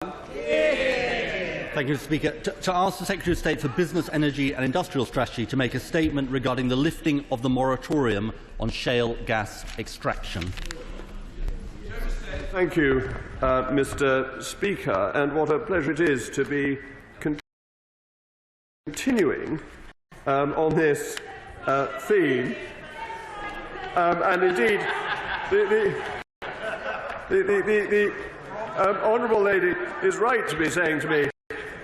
Thank you, Mr. Speaker. To ask the Secretary of State for Business, Energy and Industrial Strategy to make a statement regarding the lifting of the moratorium on shale gas extraction. Thank you, Mr. Speaker, and what a pleasure it is to be continuing on this theme. And indeed, the honourable lady is right to be saying to me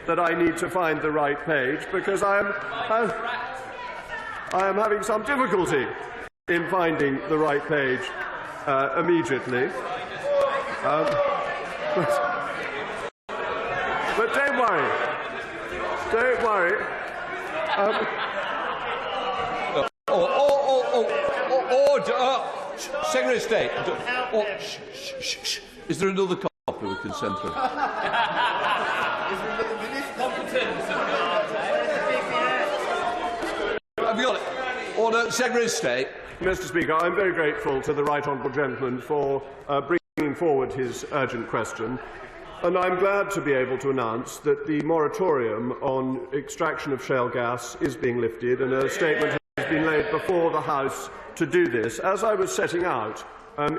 that I need to find the right page, because I am having some difficulty in finding the right page immediately. But don't worry. Don't worry. Secretary of State. Is there another copy we can send through? Have you got it? Order, Secretary of State. Mr. Speaker, I am very grateful to the right honourable gentleman for bringing forward his urgent question, and I am glad to be able to announce that the moratorium on extraction of shale gas is being lifted, and a statement has been laid before the House to do this. As I was setting out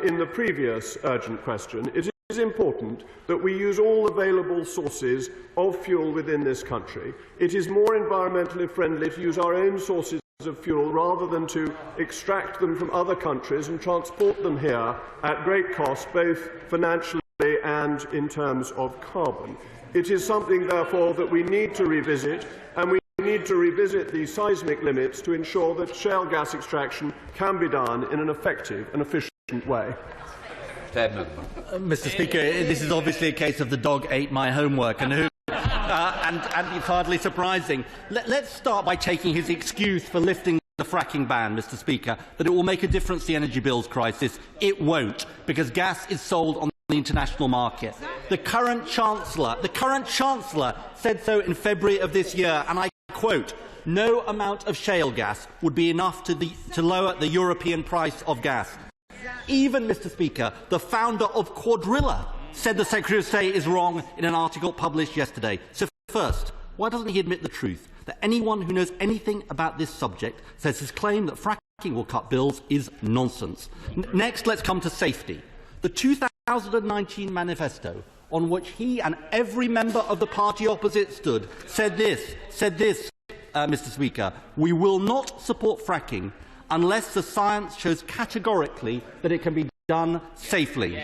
in the previous urgent question, it is important that we use all available sources of fuel within this country. It is more environmentally friendly to use our own sources of fuel rather than to extract them from other countries and transport them here at great cost, both financially and in terms of carbon. It is something, therefore, that we need to revisit, and we need to revisit the seismic limits to ensure that shale gas extraction can be done in an effective and efficient way. Mr. Speaker, this is obviously a case of the dog ate my homework, and who. And it's hardly surprising. Let's start by taking his excuse for lifting the fracking ban, Mr. Speaker, that it will make a difference to the energy bills crisis. It won't, because gas is sold on the international market. The current Chancellor said so in February of this year, and I quote, "No amount of shale gas would be enough to lower the European price of gas." Even, Mr. Speaker, the founder of Quadrilla said the Secretary of State is wrong in an article published yesterday. So first, why doesn't he admit the truth, that anyone who knows anything about this subject says his claim that fracking will cut bills is nonsense? Next, let's come to safety. The 2019 manifesto, on which he and every member of the party opposite stood, said this, Mr. Speaker: "We will not support fracking unless the science shows categorically that it can be done safely."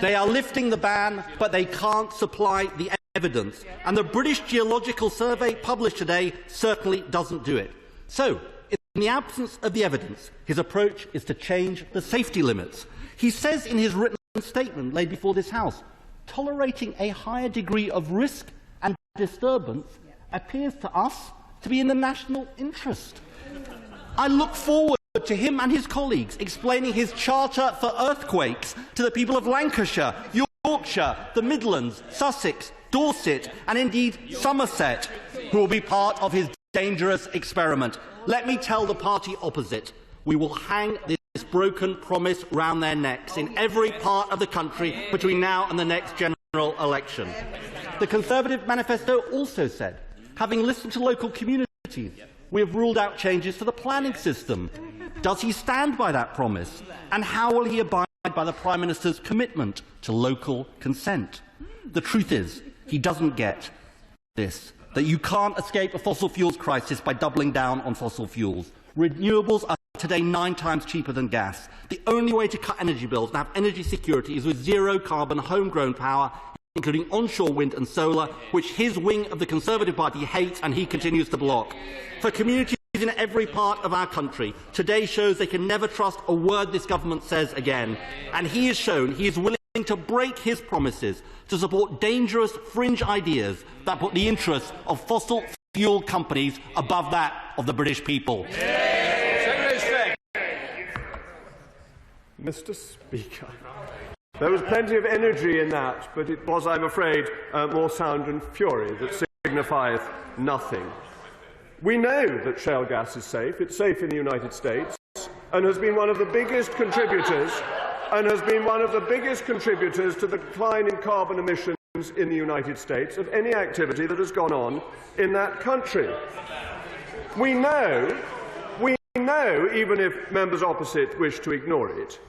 They are lifting the ban, but they can't supply the evidence, and the British Geological Survey published today certainly doesn't do it. So, in the absence of the evidence, his approach is to change the safety limits. He says in his written statement laid before this House, tolerating a higher degree of risk and disturbance appears to us to be in the national interest. I look forward to him and his colleagues explaining his charter for earthquakes to the people of Lancashire, Yorkshire, the Midlands, Sussex, Dorset and indeed Somerset, who will be part of his dangerous experiment. Let me tell the party opposite, we will hang this broken promise round their necks in every part of the country between now and the next general election. The Conservative manifesto also said, having listened to local communities, we have ruled out changes to the planning system. Does he stand by that promise? And how will he abide by the Prime Minister's commitment to local consent? The truth is, he doesn't get this, that you can't escape a fossil fuels crisis by doubling down on fossil fuels. Renewables are today 9 times cheaper than gas. The only way to cut energy bills and have energy security is with zero-carbon homegrown power, including onshore wind and solar, which his wing of the Conservative Party hates and he continues to block. For communities in every part of our country, today shows they can never trust a word this government says again. And he has shown he is willing to break his promises to support dangerous fringe ideas that put the interests of fossil fuel companies above that of the British people. Mr. Speaker, there was plenty of energy in that, but it was, I'm afraid, more sound and fury that signifieth nothing. We know that shale gas is safe. It's safe in the United States and has been one of the biggest contributors to the decline in carbon emissions news in the United States of any activity that has gone on in that country. We know, even if members opposite wish to ignore it,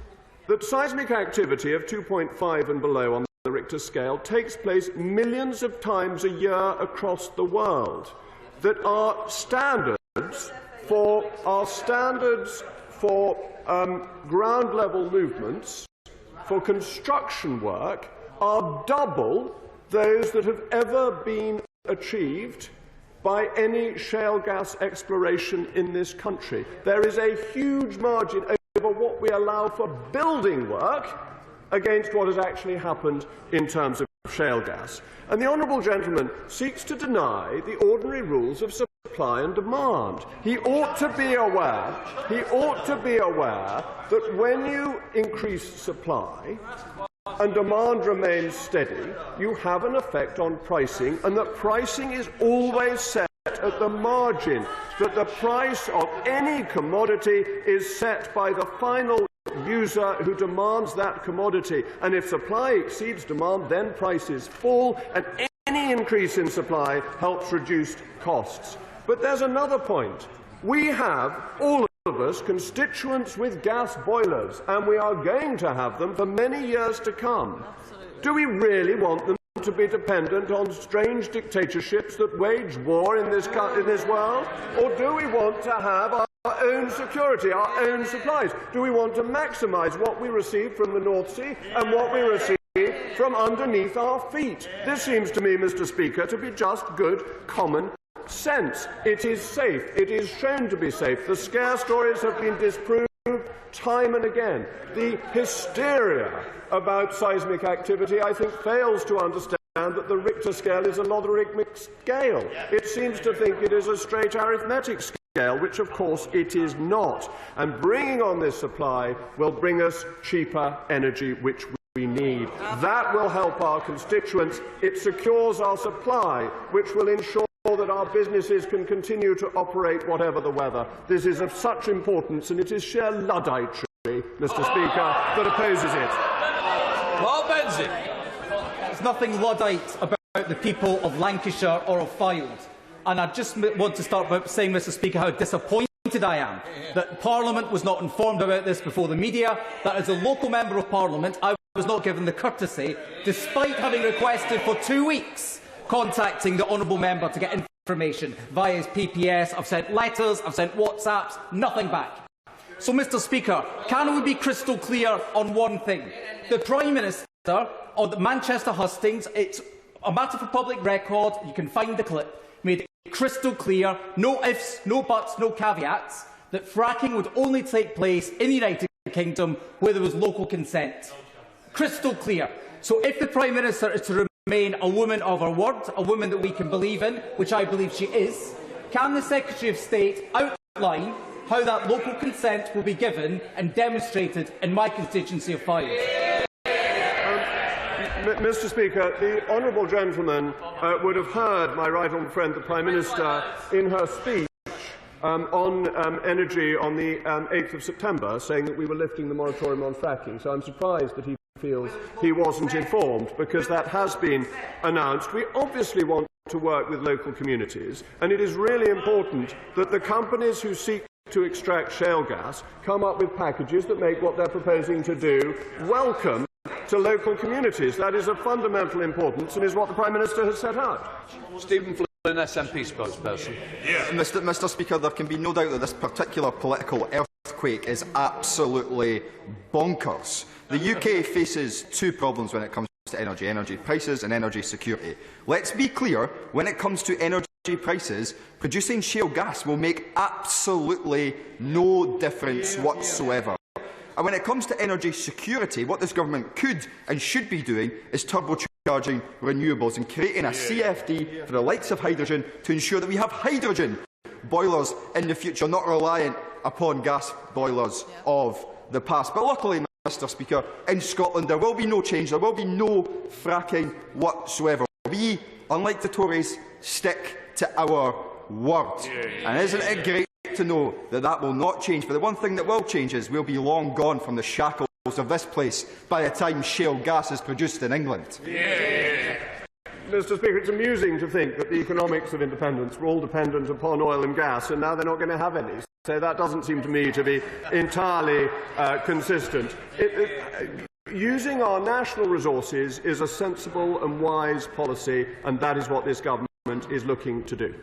that seismic activity of 2.5 and below on the Richter scale takes place millions of times a year across the world, that our standards for ground-level movements for construction work are double those that have ever been achieved by any shale gas exploration in this country. There is a huge margin over what we allow for building work against what has actually happened in terms of shale gas. And the honourable gentleman seeks to deny the ordinary rules of supply and demand. He ought to be aware that when you increase supply and demand remains steady, you have an effect on pricing, and that pricing is always set at the margin, that the price of any commodity is set by the final user who demands that commodity. And if supply exceeds demand, then prices fall, and any increase in supply helps reduce costs. But there's another point. We have, all of us, constituents with gas boilers, and we are going to have them for many years to come. Do we really want them to be dependent on strange dictatorships that wage war in this world? Or do we want to have our own security, our own supplies? Do we want to maximise what we receive from the North Sea and what we receive from underneath our feet? This seems to me, Mr. Speaker, to be just good common sense. It is safe. It is shown to be safe. The scare stories have been disproved time and again. The hysteria about seismic activity, I think, fails to understand that the Richter scale is a logarithmic scale. It seems to think it is a straight arithmetic scale, which of course it is not. And bringing on this supply will bring us cheaper energy, which we need. That will help our constituents. It secures our supply, which will ensure that our businesses can continue to operate whatever the weather. This is of such importance, and it is sheer Ludditery, Mr. Speaker, that opposes it. Well, Benzie. There's nothing Luddite about the people of Lancashire or of Fylde. And I just want to start by saying, Mr. Speaker, how disappointed I am that Parliament was not informed about this before the media, that as a local Member of Parliament I was not given the courtesy, despite having requested for 2 weeks, contacting the honourable member to get information via his PPS. I've sent letters, I've sent WhatsApps, nothing back. So, Mr. Speaker, can we be crystal clear on one thing? The Prime Minister on the Manchester hustings, it's a matter for public record, you can find the clip, made it crystal clear, no ifs, no buts, no caveats, that fracking would only take place in the United Kingdom where there was local consent. Crystal clear. So if the Prime Minister is to remain a woman of her word, a woman that we can believe in, which I believe she is, can the Secretary of State outline how that local consent will be given and demonstrated in my constituency of Fylde? Mr. Speaker, the honourable gentleman would have heard my right honourable friend, the Prime Minister, in her speech on energy on the 8th of September, saying that we were lifting the moratorium on fracking. So I'm surprised that he feels he wasn't informed, because that has been announced. We obviously want to work with local communities, and it is really important that the companies who seek to extract shale gas come up with packages that make what they're proposing to do welcome to local communities. That is of fundamental importance and is what the Prime Minister has set out. Stephen Flynn, SNP spokesperson. Mr. Speaker, there can be no doubt that this particular political earthquake is absolutely bonkers. The UK faces two problems when it comes to energy prices and energy security. Let's be clear, when it comes to energy prices, producing shale gas will make absolutely no difference whatsoever. And when it comes to energy security, what this government could and should be doing is turbocharging renewables and creating a CFD for the likes of hydrogen to ensure that we have hydrogen boilers in the future, not reliant upon gas boilers of the past. But luckily, Mr. Speaker, in Scotland there will be no change, there will be no fracking whatsoever. We, unlike the Tories, stick to our word. And isn't it great to know that that will not change? But the one thing that will change is we'll be long gone from the shackles of this place by the time shale gas is produced in England. Mr. Speaker, it's amusing to think that the economics of independence were all dependent upon oil and gas, and now they're not going to have any. So that doesn't seem to me to be entirely consistent. Using our national resources is a sensible and wise policy, and that is what this government is looking to do.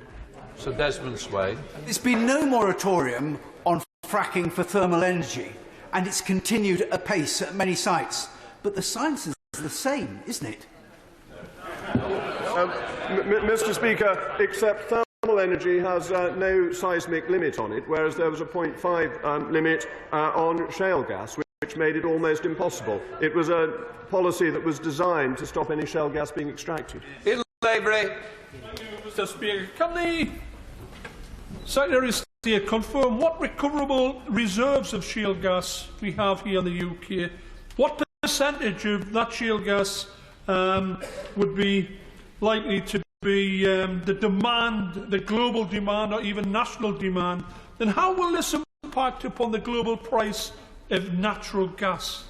Sir Desmond Swayne. There's been no moratorium on fracking for thermal energy, and it's continued at a pace at many sites. But the science is the same, isn't it? Mr. Speaker, except thermal energy has no seismic limit on it, whereas there was a 0.5 limit on shale gas, which made it almost impossible. It was a policy that was designed to stop any shale gas being extracted. In Lavery. Mr. Speaker, can the Secretary of State confirm what recoverable reserves of shale gas we have here in the UK? What percentage of that shale gas would be likely to be the demand, the global demand, or even national demand? Then how will this impact upon the global price of natural gas?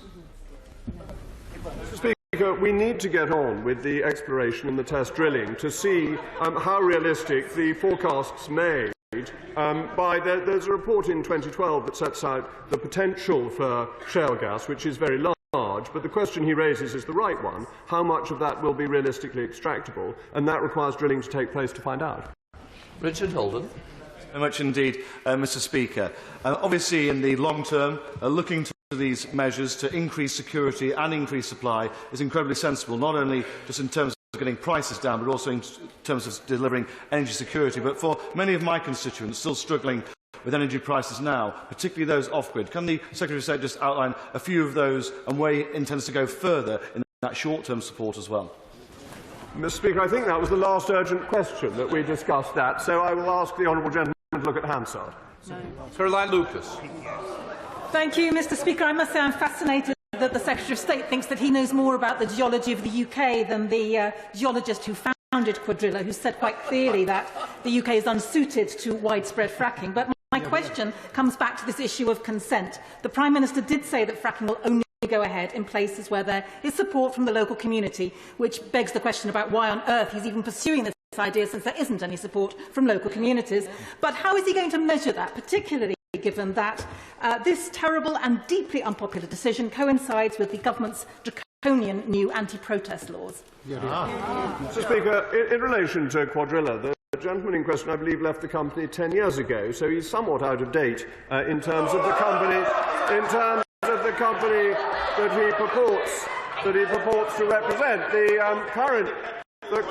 Mr. Speaker, we need to get on with the exploration and the test drilling to see how realistic the forecasts made. There's a report in 2012 that sets out the potential for shale gas, which is very large, but the question he raises is the right one. How much of that will be realistically extractable? And that requires drilling to take place to find out. Richard Holden. Very much indeed, Mr. Speaker. Obviously, in the long term, looking to these measures to increase security and increase supply is incredibly sensible, not only just in terms of getting prices down, but also in terms of delivering energy security. But for many of my constituents still struggling with energy prices now, particularly those off-grid, can the Secretary of State just outline a few of those and where he intends to go further in that short-term support as well? Mr. Speaker, I think that was the last urgent question that we discussed that, so I will ask the honourable gentleman to look at Hansard. Caroline Lucas. Thank you, Mr. Speaker. I must say I'm fascinated that the Secretary of State thinks that he knows more about the geology of the UK than the geologist who founded Quadrilla, who said quite clearly that the UK is unsuited to widespread fracking. But my question comes back to this issue of consent. The Prime Minister did say that fracking will only go ahead in places where there is support from the local community, which begs the question about why on earth he's even pursuing this idea, since there isn't any support from local communities. But how is he going to measure that, particularly given that this terrible and deeply unpopular decision coincides with the government's draconian new anti-protest laws? Mr. Speaker, in relation to Quadrilla, the gentleman in question, I believe, left the company 10 years ago, so he's somewhat out of date in terms of the company, that he purports to represent. The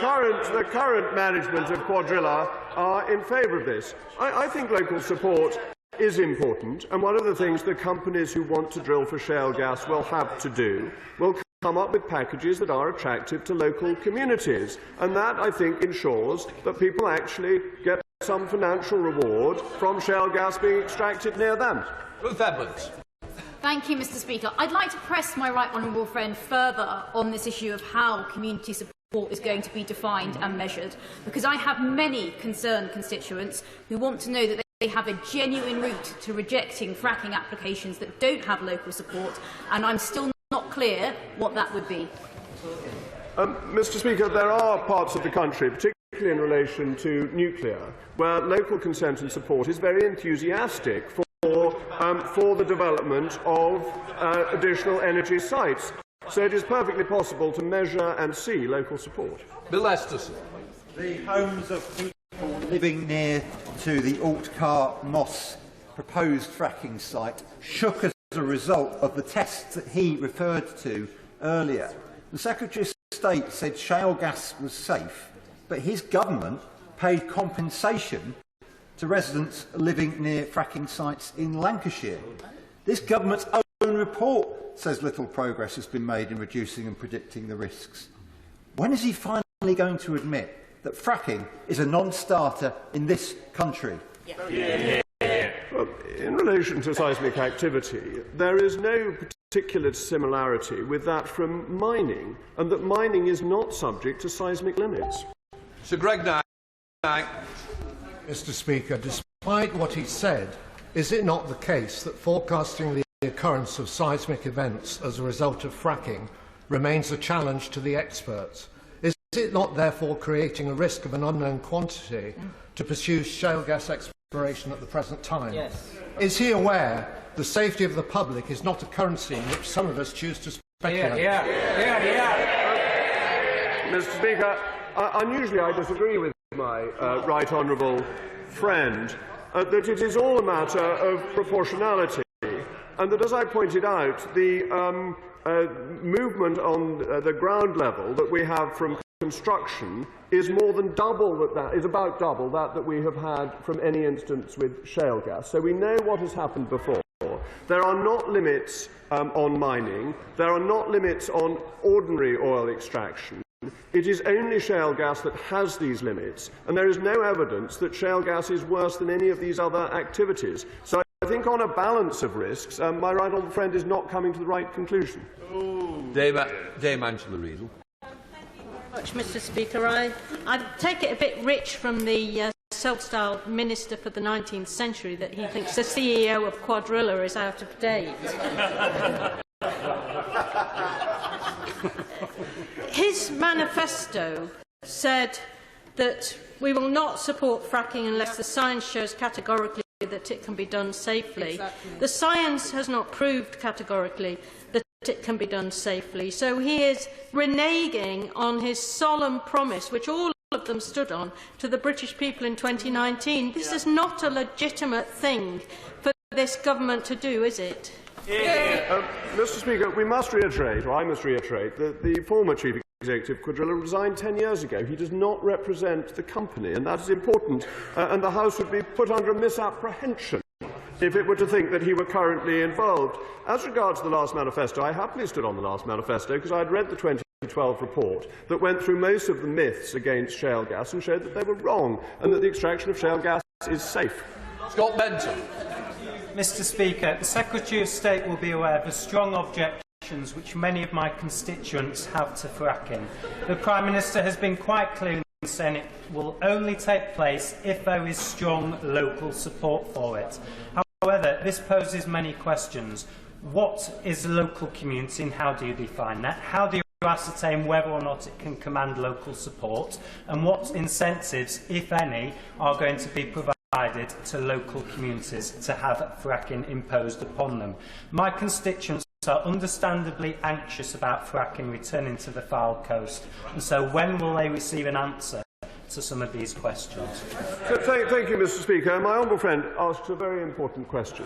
current management of Quadrilla are in favour of this. I think local support is important, and one of the things the companies who want to drill for shale gas will have to do will come up with packages that are attractive to local communities, and that, I think, ensures that people actually get some financial reward from shale gas being extracted near them. Ruth Edwards. Thank you, Mr. Speaker. I'd like to press my right honourable friend further on this issue of how community support is going to be defined and measured, because I have many concerned constituents who want to know that they have a genuine route to rejecting fracking applications that don't have local support, and I'm still not clear what that would be. Mr. Speaker, there are parts of the country, particularly in relation to nuclear, where local consent and support is very enthusiastic for the development of additional energy sites. So it is perfectly possible to measure and see local support. Bill Esterson. The homes of people living near to the Altcar Moss proposed fracking site shook as a result of the tests that he referred to earlier. The Secretary of State said shale gas was safe, but his government paid compensation to residents living near fracking sites in Lancashire. This government's own report says little progress has been made in reducing and predicting the risks. When is he finally going to admit that fracking is a non-starter in this country? Well, in relation to seismic activity, there is no particular similarity with that from mining, and that mining is not subject to seismic limits. Sir Greg Knight. Mr. Speaker, despite what he said, is it not the case that forecasting the occurrence of seismic events as a result of fracking remains a challenge to the experts? Is it not therefore creating a risk of an unknown quantity to pursue shale gas exploration at the present time? Yes. Is he aware the safety of the public is not a currency in which some of us choose to speculate? Mr. Speaker, unusually I disagree with my right honourable friend that it is all a matter of proportionality, and that, as I pointed out, the movement on the ground level that we have from construction is more than double that is about double that we have had from any instance with shale gas. So we know what has happened before. There are not limits on mining. There are not limits on ordinary oil extraction. It is only shale gas that has these limits, and there is no evidence that shale gas is worse than any of these other activities. So I think on a balance of risks, my right honourable friend is not coming to the right conclusion. Dame Angela Riedel. Much, Mr. Speaker. I take it a bit rich from the self-styled minister for the 19th century that he thinks the CEO of Quadrilla is out of date. His manifesto said that we will not support fracking unless the science shows categorically that it can be done safely. Exactly. The science has not proved categorically that it can be done safely. So he is reneging on his solemn promise, which all of them stood on, to the British people in 2019. This is not a legitimate thing for this government to do, is it? Mr. Speaker, we must reiterate, or I must reiterate, that the former Chief Executive Quadrilla resigned 10 years ago. He does not represent the company, and that is important, and the House would be put under misapprehension if it were to think that he were currently involved. As regards the last manifesto, I happily stood on the last manifesto because I had read the 2012 report that went through most of the myths against shale gas and showed that they were wrong and that the extraction of shale gas is safe. Scott Benton. Mr. Speaker, the Secretary of State will be aware of the strong objections which many of my constituents have to fracking. The Prime Minister has been quite clear in saying it will only take place if there is strong local support for it. However, this poses many questions. What is a local community and how do you define that? How do you ascertain whether or not it can command local support? And what incentives, if any, are going to be provided to local communities to have fracking imposed upon them? My constituents are understandably anxious about fracking returning to the Foul Coast, and so when will they receive an answer to some of these questions? Thank you, Mr. Speaker. My honourable friend asks a very important question,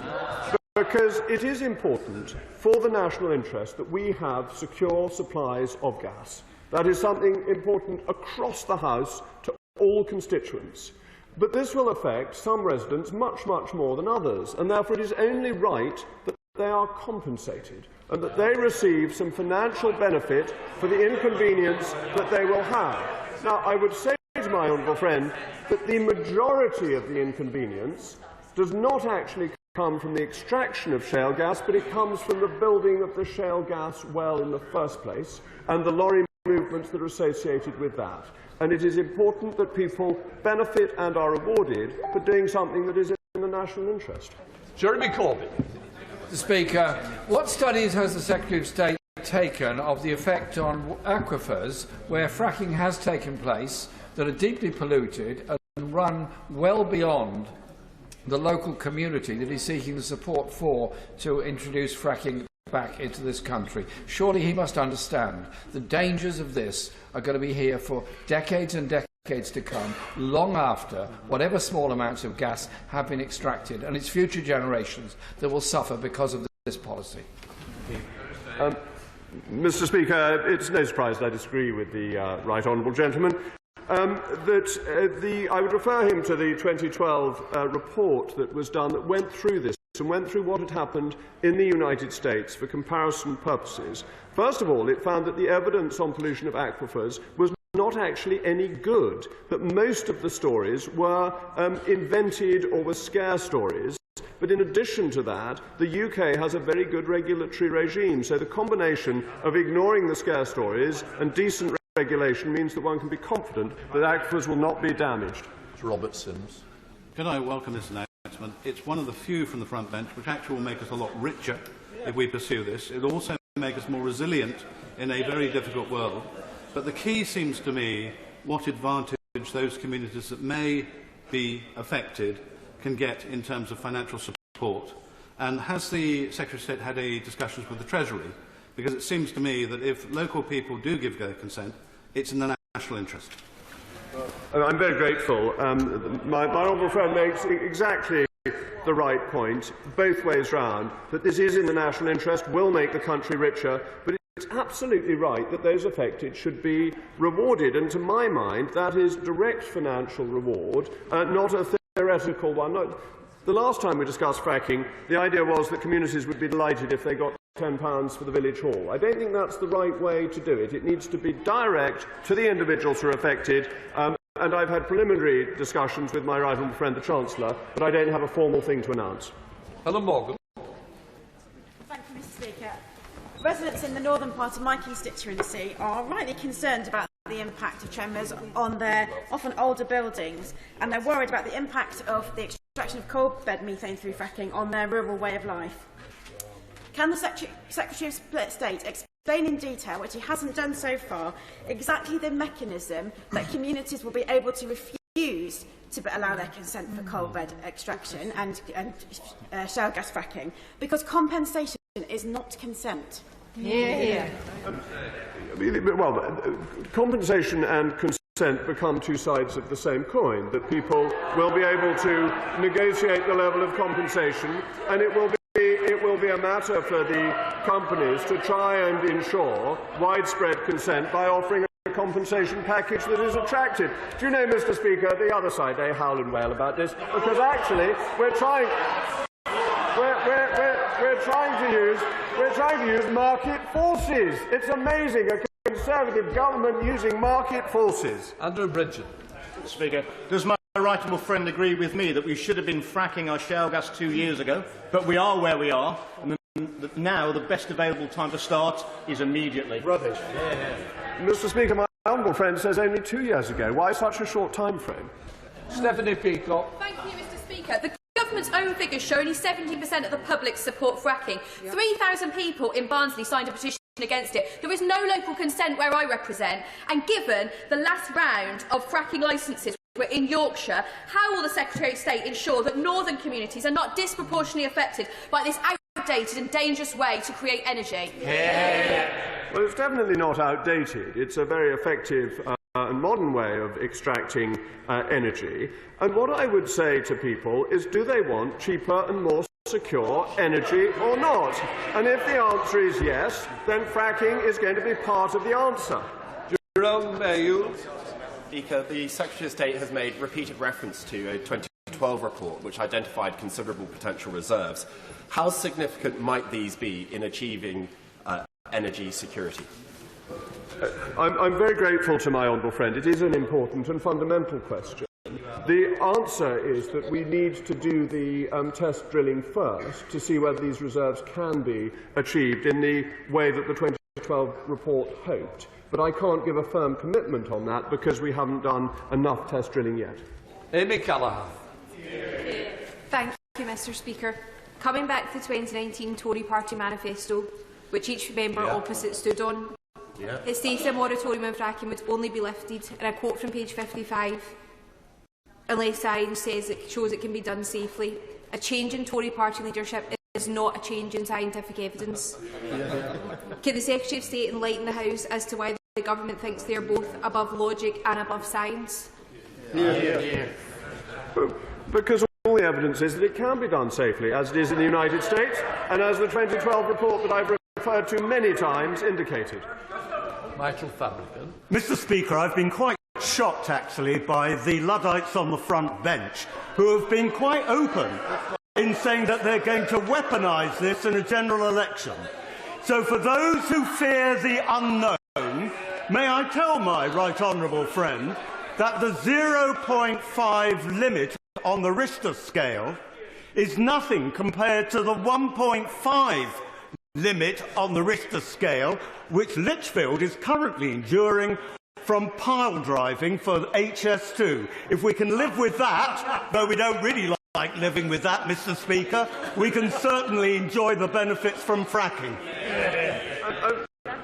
because it is important for the national interest that we have secure supplies of gas. That is something important across the House to all constituents. But this will affect some residents much, much more than others, and therefore it is only right that they are compensated and that they receive some financial benefit for the inconvenience that they will have. Now, I would say to my honourable friend that the majority of the inconvenience does not actually come from the extraction of shale gas, but it comes from the building of the shale gas well in the first place and the lorry movements that are associated with that. And it is important that people benefit and are rewarded for doing something that is in the national interest. Jeremy Corbyn. Mr. Speaker, what studies has the Secretary of State taken of the effect on aquifers where fracking has taken place that are deeply polluted and run well beyond the local community that he's seeking the support for to introduce fracking back into this country? Surely he must understand the dangers of this are going to be here for decades and decades to come, long after whatever small amounts of gas have been extracted, and it's future generations that will suffer because of this policy. Mr. Speaker, it's no surprise that I disagree with the right honourable gentleman. I would refer him to the 2012 report that was done that went through this and went through what had happened in the United States for comparison purposes. First of all, it found that the evidence on pollution of aquifers was not actually any good, that most of the stories were invented or were scare stories. But in addition to that, the UK has a very good regulatory regime. So the combination of ignoring the scare stories and decent regulation means that one can be confident that aquifers will not be damaged. Robert Sims. Can I welcome this announcement? It's one of the few from the front bench which actually will make us a lot richer if we pursue this. It will also make us more resilient in a very difficult world. But the key seems to me what advantage those communities that may be affected can get in terms of financial support. And has the Secretary of State had any discussions with the Treasury? Because it seems to me that if local people do give their consent, it's in the national interest. I'm very grateful. My honourable friend makes exactly the right point, both ways round, that this is in the national interest, will make the country richer, but it's absolutely right that those affected should be rewarded, and to my mind that is direct financial reward, not a theoretical one. The last time we discussed fracking, the idea was that communities would be delighted if they got £10 for the village hall. I don't think that's the right way to do it. It needs to be direct to the individuals who are affected, and I've had preliminary discussions with my right honourable friend the Chancellor, but I don't have a formal thing to announce. Helen Morgan. Thank you, Mr. Speaker. Residents in the northern part of my constituency are rightly concerned about the impact of tremors on their often older buildings, and they're worried about the impact of the extraction of coal bed methane through fracking on their rural way of life. Can the Secretary of State explain in detail, which he hasn't done so far, exactly the mechanism that communities will be able to refuse to allow their consent for coal bed extraction and shale gas fracking? Because compensation is not consent. Well, compensation and consent become two sides of the same coin, that people will be able to negotiate the level of compensation, and it will be a matter for the companies to try and ensure widespread consent by offering a compensation package that is attractive. Do you know, Mr. Speaker, the other side, they howl and wail about this, because actually we're trying to use market forces. It's amazing, a Conservative government using market forces. Andrew Bridget. Speaker, does my right honourable friend agree with me that we should have been fracking our shale gas 2 years ago, but we are where we are, and that now the best available time to start is immediately? Rubbish. Mr. Speaker, my honourable friend says only 2 years ago. Why such a short time frame? Stephanie Peacock. Thank you, Mr. Speaker. The government's own figures show only 70% of the public support fracking. 3,000 people in Barnsley signed a petition against it. There is no local consent where I represent, and given the last round of fracking licences were in Yorkshire, how will the Secretary of State ensure that northern communities are not disproportionately affected by this outdated and dangerous way to create energy? Well, it's definitely not outdated. It's a very effective and modern way of extracting energy. And what I would say to people is, do they want cheaper and more secure energy or not? And if the answer is yes, then fracking is going to be part of the answer. Jerome Mayhew. Speaker, the Secretary of State has made repeated reference to a 2012 report which identified considerable potential reserves. How significant might these be in achieving energy security? I'm very grateful to my honourable friend. It is an important and fundamental question. The answer is that we need to do the test drilling first to see whether these reserves can be achieved in the way that the 2012 report hoped. But I can't give a firm commitment on that because we haven't done enough test drilling yet. Amy Callaghan. Thank you, Mr. Speaker. Coming back to the 2019 Tory Party manifesto, which each member opposite stood on, it states a moratorium on fracking would only be lifted, and I quote from page 55, unless science says it shows it can be done safely. A change in Tory Party leadership is not a change in scientific evidence. Can the Secretary of State enlighten the House as to why the government thinks they are both above logic and above science? Because all the evidence is that it can be done safely, as it is in the United States, and as the 2012 report that I've referred to many times indicated. Michael Fabricant. Mr. Speaker, I've been quite shocked, actually, by the Luddites on the front bench, who have been quite open in saying that they're going to weaponise this in a general election. So for those who fear the unknown, may I tell my right honourable friend that the 0.5 limit on the Richter scale is nothing compared to the 1.5 limit on the Richter scale, which Lichfield is currently enduring from pile driving for HS2. If we can live with that, though we don't really like living with that, Mr. Speaker, we can certainly enjoy the benefits from fracking.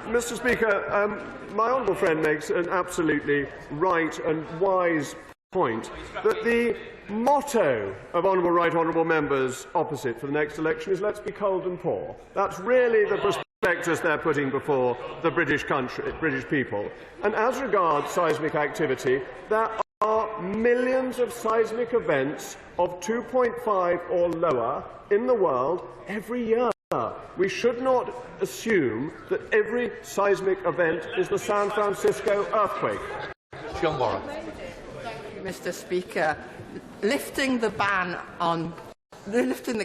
Mr. Speaker, my honourable friend makes an absolutely right and wise point that the motto of right honourable members opposite for the next election is "Let's be cold and poor." That's really the prospectus they're putting before the British people. And as regards seismic activity, there are millions of seismic events of 2.5 or lower in the world every year. We should not assume that every seismic event is the San Francisco earthquake. John Warren. Mr. Speaker, lifting the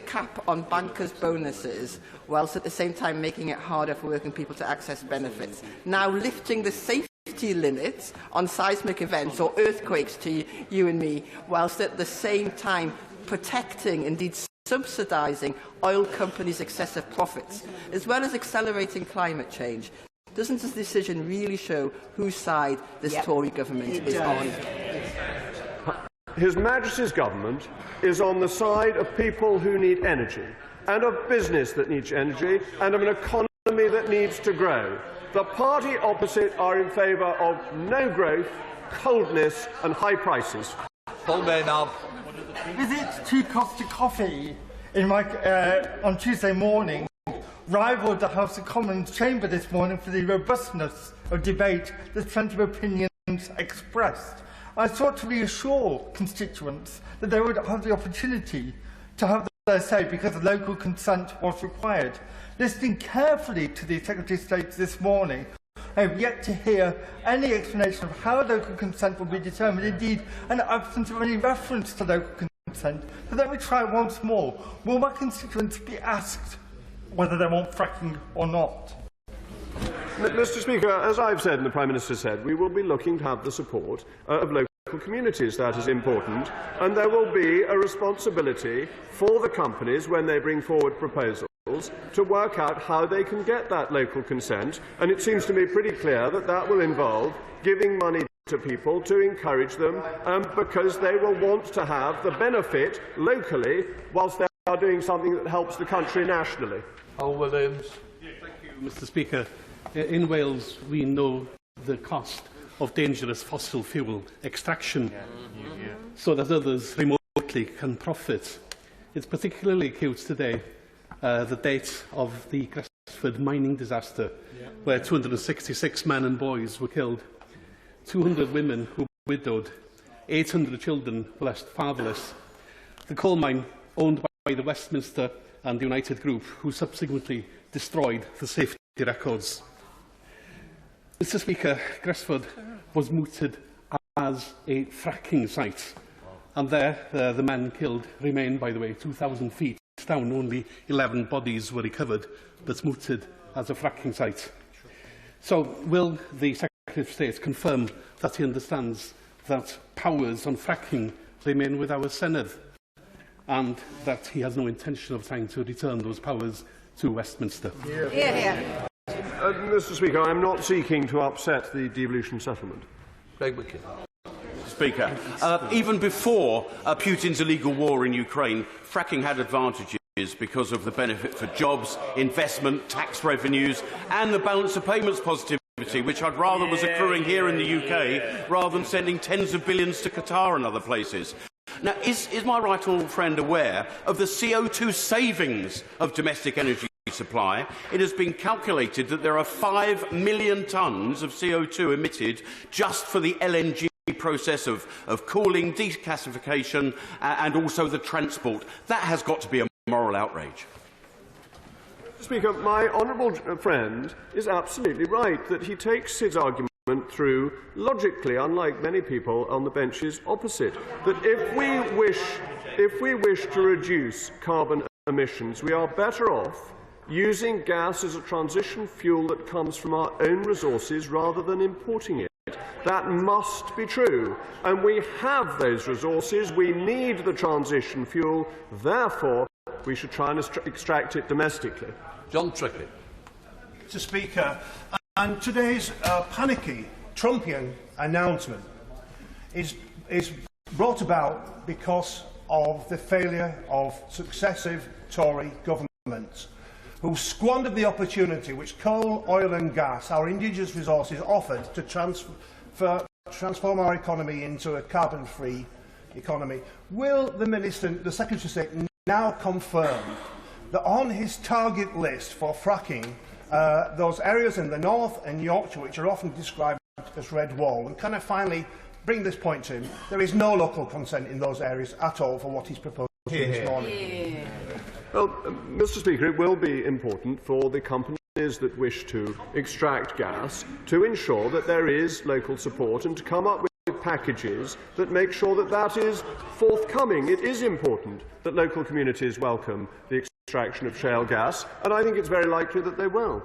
cap on bankers' bonuses, whilst at the same time making it harder for working people to access benefits. Now lifting the safety limits on seismic events or earthquakes to you and me, whilst at the same time protecting, indeed subsidising, oil companies' excessive profits, as well as accelerating climate change. Doesn't this decision really show whose side this Tory government is on? His Majesty's government is on the side of people who need energy, and of business that needs energy, and of an economy that needs to grow. The party opposite are in favour of no growth, coldness and high prices. Paul Maynard. Visit to Costa Coffee on Tuesday morning rivalled the House of Commons chamber this morning for the robustness of debate, the strength of opinions expressed. I sought to reassure constituents that they would have the opportunity to have their say because local consent was required. Listening carefully to the Secretary of State this morning, I have yet to hear any explanation of how local consent will be determined, indeed an absence of any reference to local consent. So let me try once more. Will my constituents be asked whether they want fracking or not? Mr. Speaker, as I've said and the Prime Minister said, we will be looking to have the support of local communities. That is important. And there will be a responsibility for the companies when they bring forward proposals to work out how they can get that local consent. And it seems to me pretty clear that that will involve giving money to people to encourage them because they will want to have the benefit locally whilst they are doing something that helps the country nationally. Paul Williams. Thank you, Mr. Speaker. In Wales, we know the cost of dangerous fossil fuel extraction so that others remotely can profit. It's particularly acute today, the date of the Gresford mining disaster, where 266 men and boys were killed, 200 women who were widowed, 800 children were left fatherless. The coal mine, owned by the Westminster and the United Group, who subsequently destroyed the safety records. Mr. Speaker, Gresford was mooted as a fracking site, and there the men killed remain, by the way, 2,000 feet down. Only 11 bodies were recovered, but mooted as a fracking site. So, will the Secretary of State confirm that he understands that powers on fracking remain with our Senedd, and that he has no intention of trying to return those powers to Westminster? Mr. Speaker, I am not seeking to upset the devolution settlement. Craig McKim. Speaker, even before Putin's illegal war in Ukraine, fracking had advantages because of the benefit for jobs, investment, tax revenues and the balance of payments positivity, which I'd rather was occurring here in the UK rather than sending tens of billions to Qatar and other places. Now, is my right honourable friend aware of the CO2 savings of domestic energy supply? It has been calculated that there are 5 million tonnes of CO2 emitted just for the LNG process of cooling, decasification and also the transport. That has got to be a moral outrage. Mr. Speaker, my honourable friend is absolutely right that he takes his argument through logically, unlike many people on the benches opposite, that if we wish to reduce carbon emissions, we are better off using gas as a transition fuel that comes from our own resources rather than importing it. That must be true. And we have those resources. We need the transition fuel. Therefore, we should try and extract it domestically. John Trickett. Mr. Speaker, and today's panicky Trumpian announcement is brought about because of the failure of successive Tory governments. who squandered the opportunity which coal, oil and gas, our indigenous resources, offered to transform our economy into a carbon-free economy. Will the Secretary of State now confirm that on his target list for fracking, those areas in the north and Yorkshire which are often described as red wall, and can I finally bring this point to him, there is no local consent in those areas at all for what he's proposed this morning? Well, Mr. Speaker, it will be important for the companies that wish to extract gas to ensure that there is local support and to come up with packages that make sure that that is forthcoming. It is important that local communities welcome the extraction of shale gas, and I think it's very likely that they will.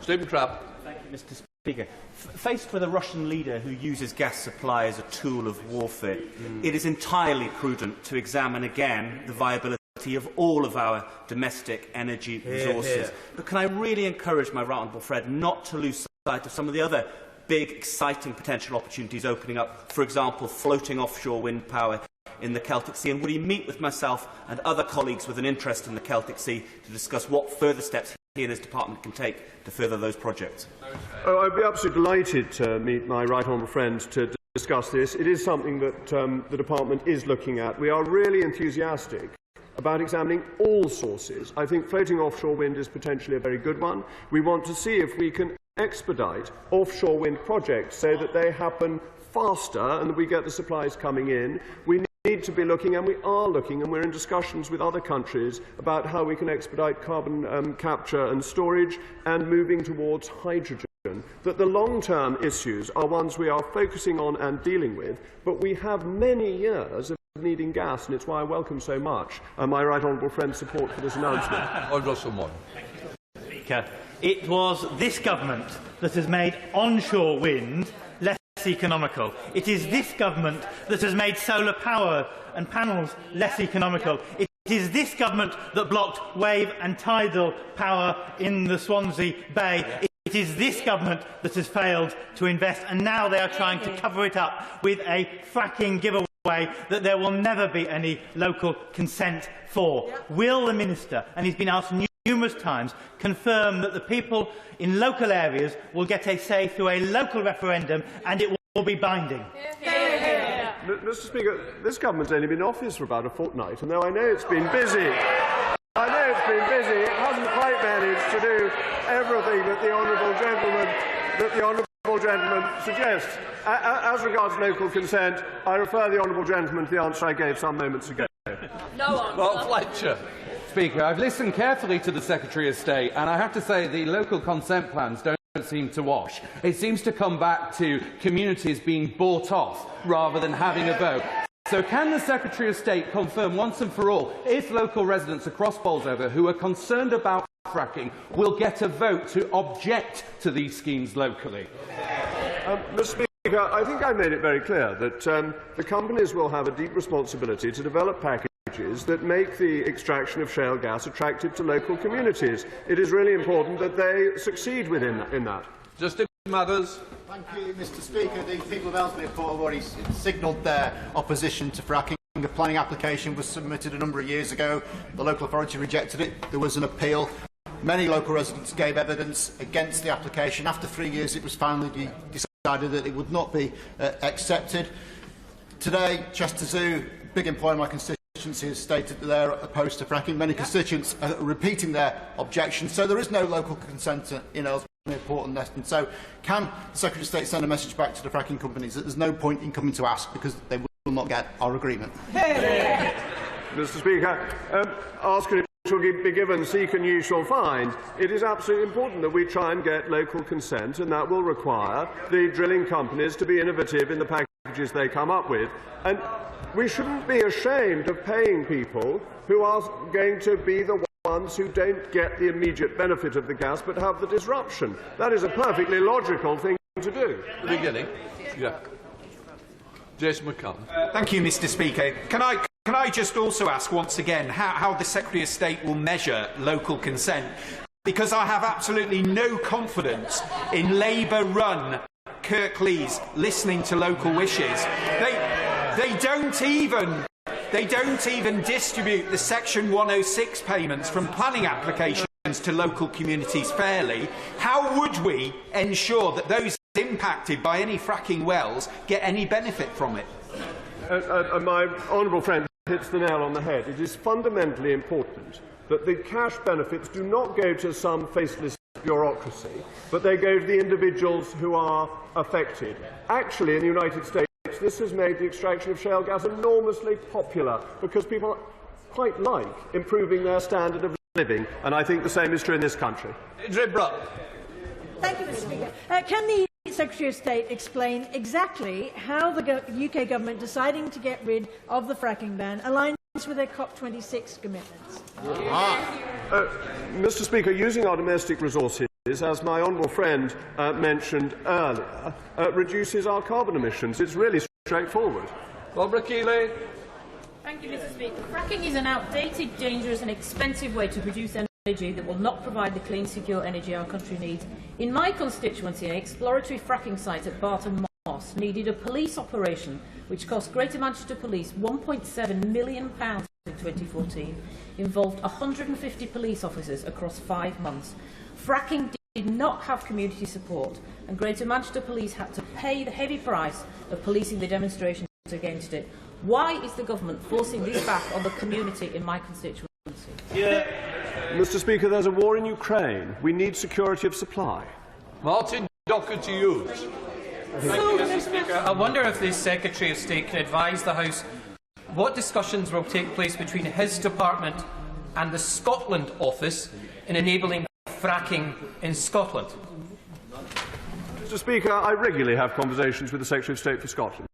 Stephen Trapp. Thank you, Mr. Speaker. Faced with a Russian leader who uses gas supply as a tool of warfare, it is entirely prudent to examine again the viability of all of our domestic energy resources. But can I really encourage my right honourable friend not to lose sight of some of the other big, exciting potential opportunities opening up, for example, floating offshore wind power in the Celtic Sea? And would he meet with myself and other colleagues with an interest in the Celtic Sea to discuss what further steps he and his department can take to further those projects? Oh, I'd be absolutely delighted to meet my right honourable friend to discuss this. It is something that the department is looking at. We are really enthusiastic about examining all sources. I think floating offshore wind is potentially a very good one. We want to see if we can expedite offshore wind projects so that they happen faster and that we get the supplies coming in. We need to be looking, and we are looking, and we're in discussions with other countries about how we can expedite carbon capture and storage and moving towards hydrogen. That the long-term issues are ones we are focusing on and dealing with, but we have many years of needing gas, and it's why I welcome so much my right honourable friend's support for this announcement. Speaker, it was this government that has made onshore wind less economical. It is this government that has made solar power and panels less economical. It is this government that blocked wave and tidal power in the Swansea Bay. It is this government that has failed to invest, and now they are trying to cover it up with a fracking giveaway that there will never be any local consent for. Will the Minister, and he's been asked numerous times, confirm that the people in local areas will get a say through a local referendum and it will be binding? Mr. Speaker, this government's only been in office for about a fortnight, and though I know it's been busy, it hasn't quite managed to do everything that the honourable gentleman suggests. As regards local consent, I refer the honourable gentleman to the answer I gave some moments ago. Fletcher. Speaker, I've listened carefully to the Secretary of State, and I have to say the local consent plans don't seem to wash. It seems to come back to communities being bought off rather than having a vote. So can the Secretary of State confirm once and for all if local residents across Bolsover who are concerned about fracking will get a vote to object to these schemes locally? Mr. Speaker, I think I made it very clear that the companies will have a deep responsibility to develop packages that make the extraction of shale gas attractive to local communities. It is really important that they succeed in that. Justin Mathers. Thank you, Mr. Speaker. The people of Ellesmere Port have already signalled their opposition to fracking. The planning application was submitted a number of years ago. The local authority rejected it. There was an appeal. Many local residents gave evidence against the application. After 3 years, it was finally decided that it would not be accepted. Today, Chester Zoo, big employer in my constituency, has stated that they're opposed to fracking. Many constituents are repeating their objections. So there is no local consent in Ellesmere Port and Neston. So can the Secretary of State send a message back to the fracking companies that there's no point in coming to ask because they will not get our agreement? Mr. Speaker, asking it shall be given, seek and you shall find. It is absolutely important that we try and get local consent, and that will require the drilling companies to be innovative in the packages they come up with. And we shouldn't be ashamed of paying people who are going to be the ones who don't get the immediate benefit of the gas but have the disruption. That is a perfectly logical thing to do. At the beginning. Yeah. Jason McCann. Thank you, Mr. Speaker. Can I just also ask once again how the Secretary of State will measure local consent? Because I have absolutely no confidence in Labour-run Kirklees listening to local wishes. They don't even distribute the Section 106 payments from planning applications to local communities fairly, how would we ensure that those impacted by any fracking wells get any benefit from it? My honourable friend hits the nail on the head. It is fundamentally important that the cash benefits do not go to some faceless bureaucracy, but they go to the individuals who are affected. Actually, in the United States, this has made the extraction of shale gas enormously popular because people quite like improving their standard of living, and I think the same is true in this country. Thank you, Mr. Speaker. Can the Secretary of State explain exactly how the UK government deciding to get rid of the fracking ban aligns with their COP26 commitments? Mr. Speaker, using our domestic resources, as my honourable friend mentioned earlier, reduces our carbon emissions. It's really straightforward. Thank you, Mr. Speaker. Fracking is an outdated, dangerous and expensive way to produce energy that will not provide the clean, secure energy our country needs. In my constituency, an exploratory fracking site at Barton Moss needed a police operation which cost Greater Manchester Police £1.7 million in 2014, involved 150 police officers across 5 months. Fracking did not have community support, and Greater Manchester Police had to pay the heavy price of policing the demonstrations against it. Why is the government forcing this back on the community in my constituency? Mr. Speaker, there's a war in Ukraine. We need security of supply. Martin Docker to use. Thank you, Mr. Speaker. I wonder if the Secretary of State can advise the House what discussions will take place between his department and the Scotland office in enabling fracking in Scotland. Mr. Speaker, I regularly have conversations with the Secretary of State for Scotland.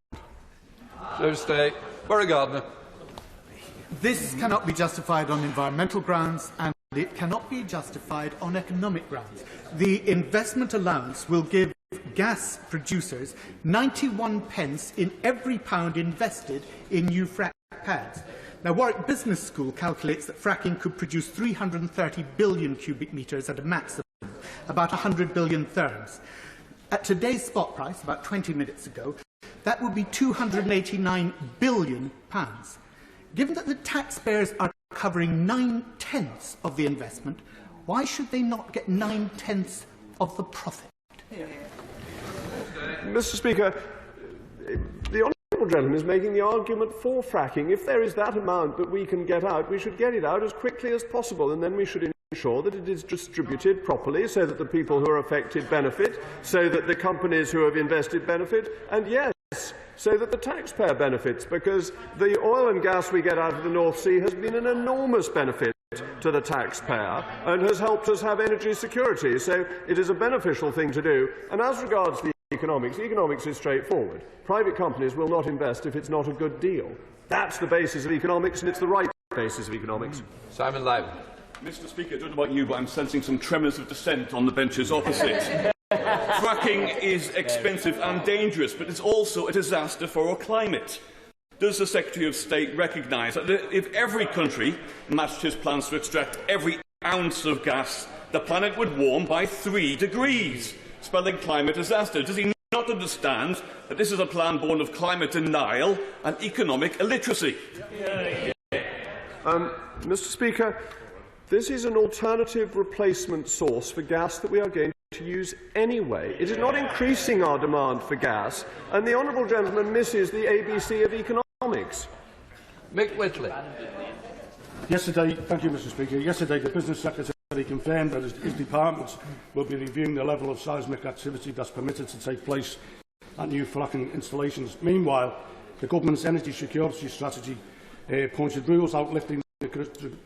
This cannot be justified on environmental grounds, and it cannot be justified on economic grounds. The investment allowance will give gas producers 91 pence in every pound invested in new frack pads. Now, Warwick Business School calculates that fracking could produce 330 billion cubic metres at a maximum, about 100 billion therms. At today's spot price, about 20 minutes ago, that would be £289 billion. Given that the taxpayers are covering 9/10 of the investment, why should they not get 9/10 of the profit? Mr. Speaker, the honourable gentleman is making the argument for fracking. If there is that amount that we can get out, we should get it out as quickly as possible, and then we should ensure that it is distributed properly so that the people who are affected benefit, so that the companies who have invested benefit, and yes, so that the taxpayer benefits, because the oil and gas we get out of the North Sea has been an enormous benefit to the taxpayer and has helped us have energy security. So it is a beneficial thing to do. And as regards the economics is straightforward. Private companies will not invest if it's not a good deal. That's the basis of economics, and it's the right basis of economics. Simon Lyman. Mr. Speaker, I don't know about you, but I'm sensing some tremors of dissent on the benches opposite. Fracking is expensive and dangerous, but it's also a disaster for our climate. Does the Secretary of State recognise that if every country matched his plans to extract every ounce of gas, the planet would warm by 3 degrees, spelling climate disaster? Does he not understand that this is a plan born of climate denial and economic illiteracy? Mr. Speaker, this is an alternative replacement source for gas that we are going to use anyway. It is not increasing our demand for gas, and the honourable gentleman misses the ABC of economics. Mick Whitley. Yesterday, thank you, Mr. Speaker. Yesterday, the Business Secretary confirmed that his department will be reviewing the level of seismic activity that's permitted to take place at new fracking installations. Meanwhile, the government's energy security strategy pointed rules out lifting the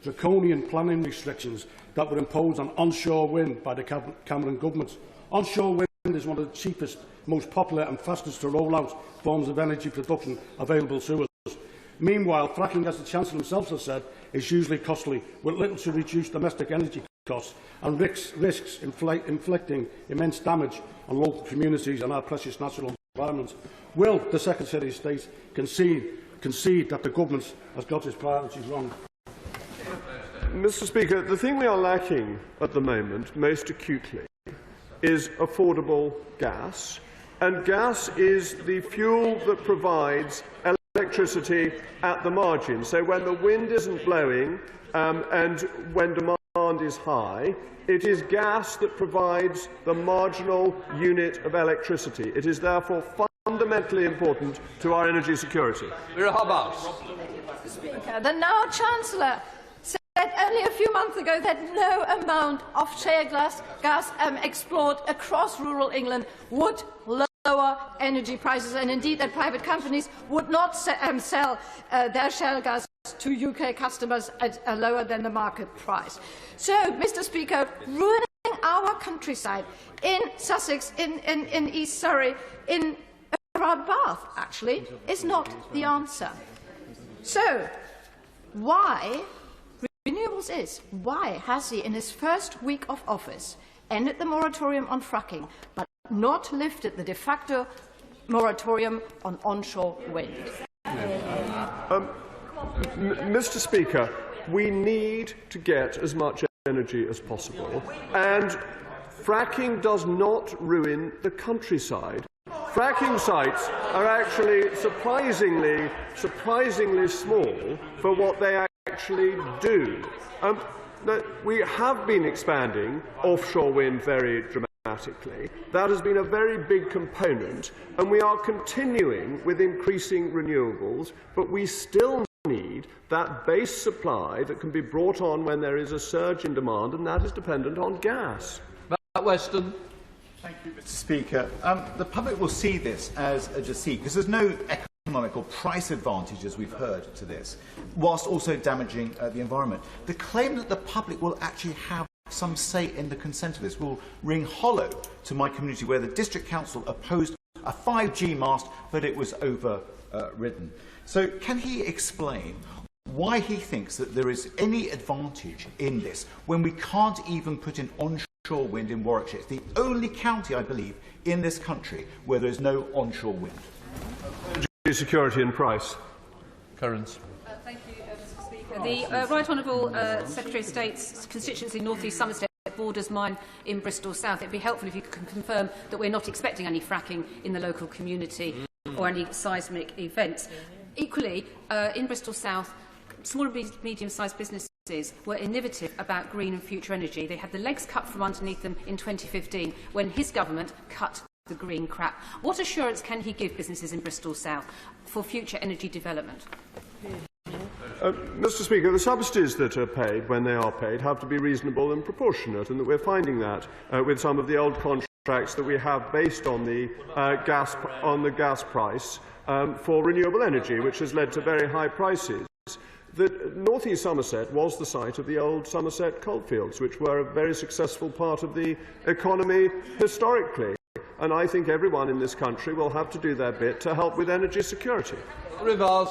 draconian planning restrictions that were imposed on onshore wind by the Cameron government. Onshore wind is one of the cheapest, most popular and fastest to roll out forms of energy production available to us. Meanwhile, fracking, as the Chancellor himself has said, is hugely costly, with little to reduce domestic energy costs and risks inflicting immense damage on local communities and our precious natural environment. Will the Secretary of State concede that the government has got its priorities wrong? Mr. Speaker, the thing we are lacking at the moment, most acutely, is affordable gas. And gas is the fuel that provides electricity at the margin. So when the wind isn't blowing and when demand demand is high, it is gas that provides the marginal unit of electricity. It is therefore fundamentally important to our energy security. Speaker, the now Chancellor said only a few months ago that no amount of shale gas explored across rural England would lower energy prices, and indeed that private companies would not sell their shale gas to UK customers at lower than the market price. So, Mr. Speaker, ruining our countryside in Sussex, in East Surrey, in around Bath, actually, is not the answer. So, why has he, in his first week of office, ended the moratorium on fracking, but not lifted the de facto moratorium on onshore wind? Mr. Speaker, we need to get as much energy as possible, and fracking does not ruin the countryside. Fracking sites are actually surprisingly small for what they actually do. We have been expanding offshore wind very dramatically. That has been a very big component, and we are continuing with increasing renewables, but we still need that base supply that can be brought on when there is a surge in demand, and that is dependent on gas. Weston. Thank you, Mr. Speaker. The public will see this as a deceit, because there's no economic or price advantage, as we've heard, to this, whilst also damaging the environment. The claim that the public will actually have some say in the consent of this will ring hollow to my community, where the District Council opposed a 5G mast, but it was overridden. So can he explain why he thinks that there is any advantage in this when we can't even put in onshore wind in Warwickshire? It's the only county, I believe, in this country where there is no onshore wind. Security and price. Currents. Thank you, Mr. Speaker. The Right Honourable Secretary of State's constituency, North East Somerset, borders mine in Bristol South. It would be helpful if you could confirm that we're not expecting any fracking in the local community or any seismic events. Equally, in Bristol South, small and medium-sized businesses were innovative about green and future energy. They had the legs cut from underneath them in 2015 when his government cut the green crap. What assurance can he give businesses in Bristol South for future energy development? Mr. Speaker, the subsidies that are paid, when they are paid, have to be reasonable and proportionate, and that we're finding that with some of the old contracts that we have based on the gas price for renewable energy, which has led to very high prices. North East Somerset was the site of the old Somerset coalfields, which were a very successful part of the economy historically. And I think everyone in this country will have to do their bit to help with energy security. Rivers.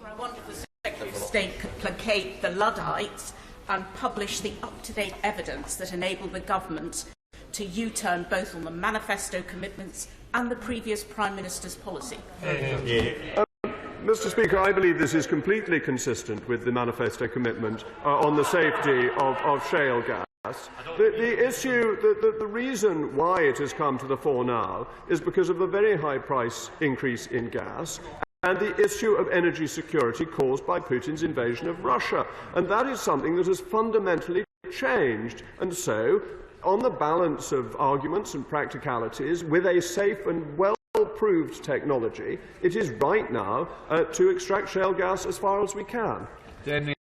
I wonder if the Secretary of State could placate the Luddites and publish the up-to-date evidence that enabled the government to U-turn both on the manifesto commitments and the previous Prime Minister's policy. Mr. Speaker, I believe this is completely consistent with the manifesto commitment on the safety of shale gas. The reason why it has come to the fore now is because of the very high price increase in gas and the issue of energy security caused by Putin's invasion of Russia. And that is something that has fundamentally changed. And so, on the balance of arguments and practicalities, with a safe and well-proved technology, it is right now to extract shale gas as far as we can.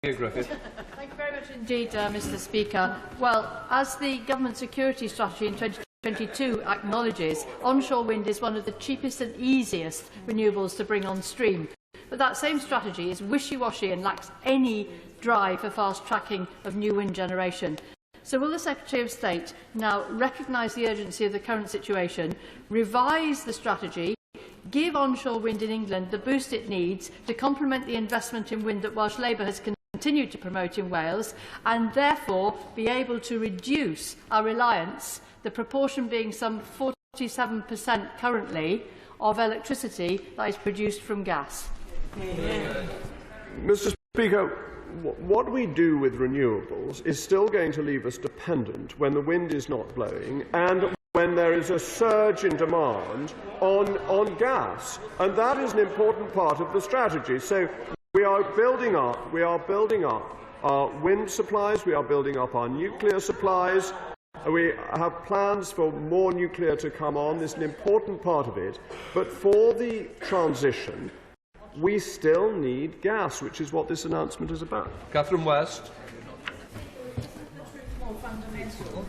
Griffith. Thank you very much indeed, Mr. Speaker. Well, as the government security strategy in 2022 acknowledges, onshore wind is one of the cheapest and easiest renewables to bring on stream. But that same strategy is wishy-washy and lacks any drive for fast-tracking of new wind generation. So will the Secretary of State now recognise the urgency of the current situation, revise the strategy, give onshore wind in England the boost it needs to complement the investment in wind that Welsh Labour has continued to promote in Wales, and therefore be able to reduce our reliance, the proportion being some 47% currently of electricity that is produced from gas? Mr. Speaker, what we do with renewables is still going to leave us dependent when the wind is not blowing and when there is a surge in demand on gas. And that is an important part of the strategy. So we are building up our wind supplies, we are building up our nuclear supplies. We have plans for more nuclear to come on. This is an important part of it. But for the transition, we still need gas, which is what this announcement is about. Catherine West. More fundamental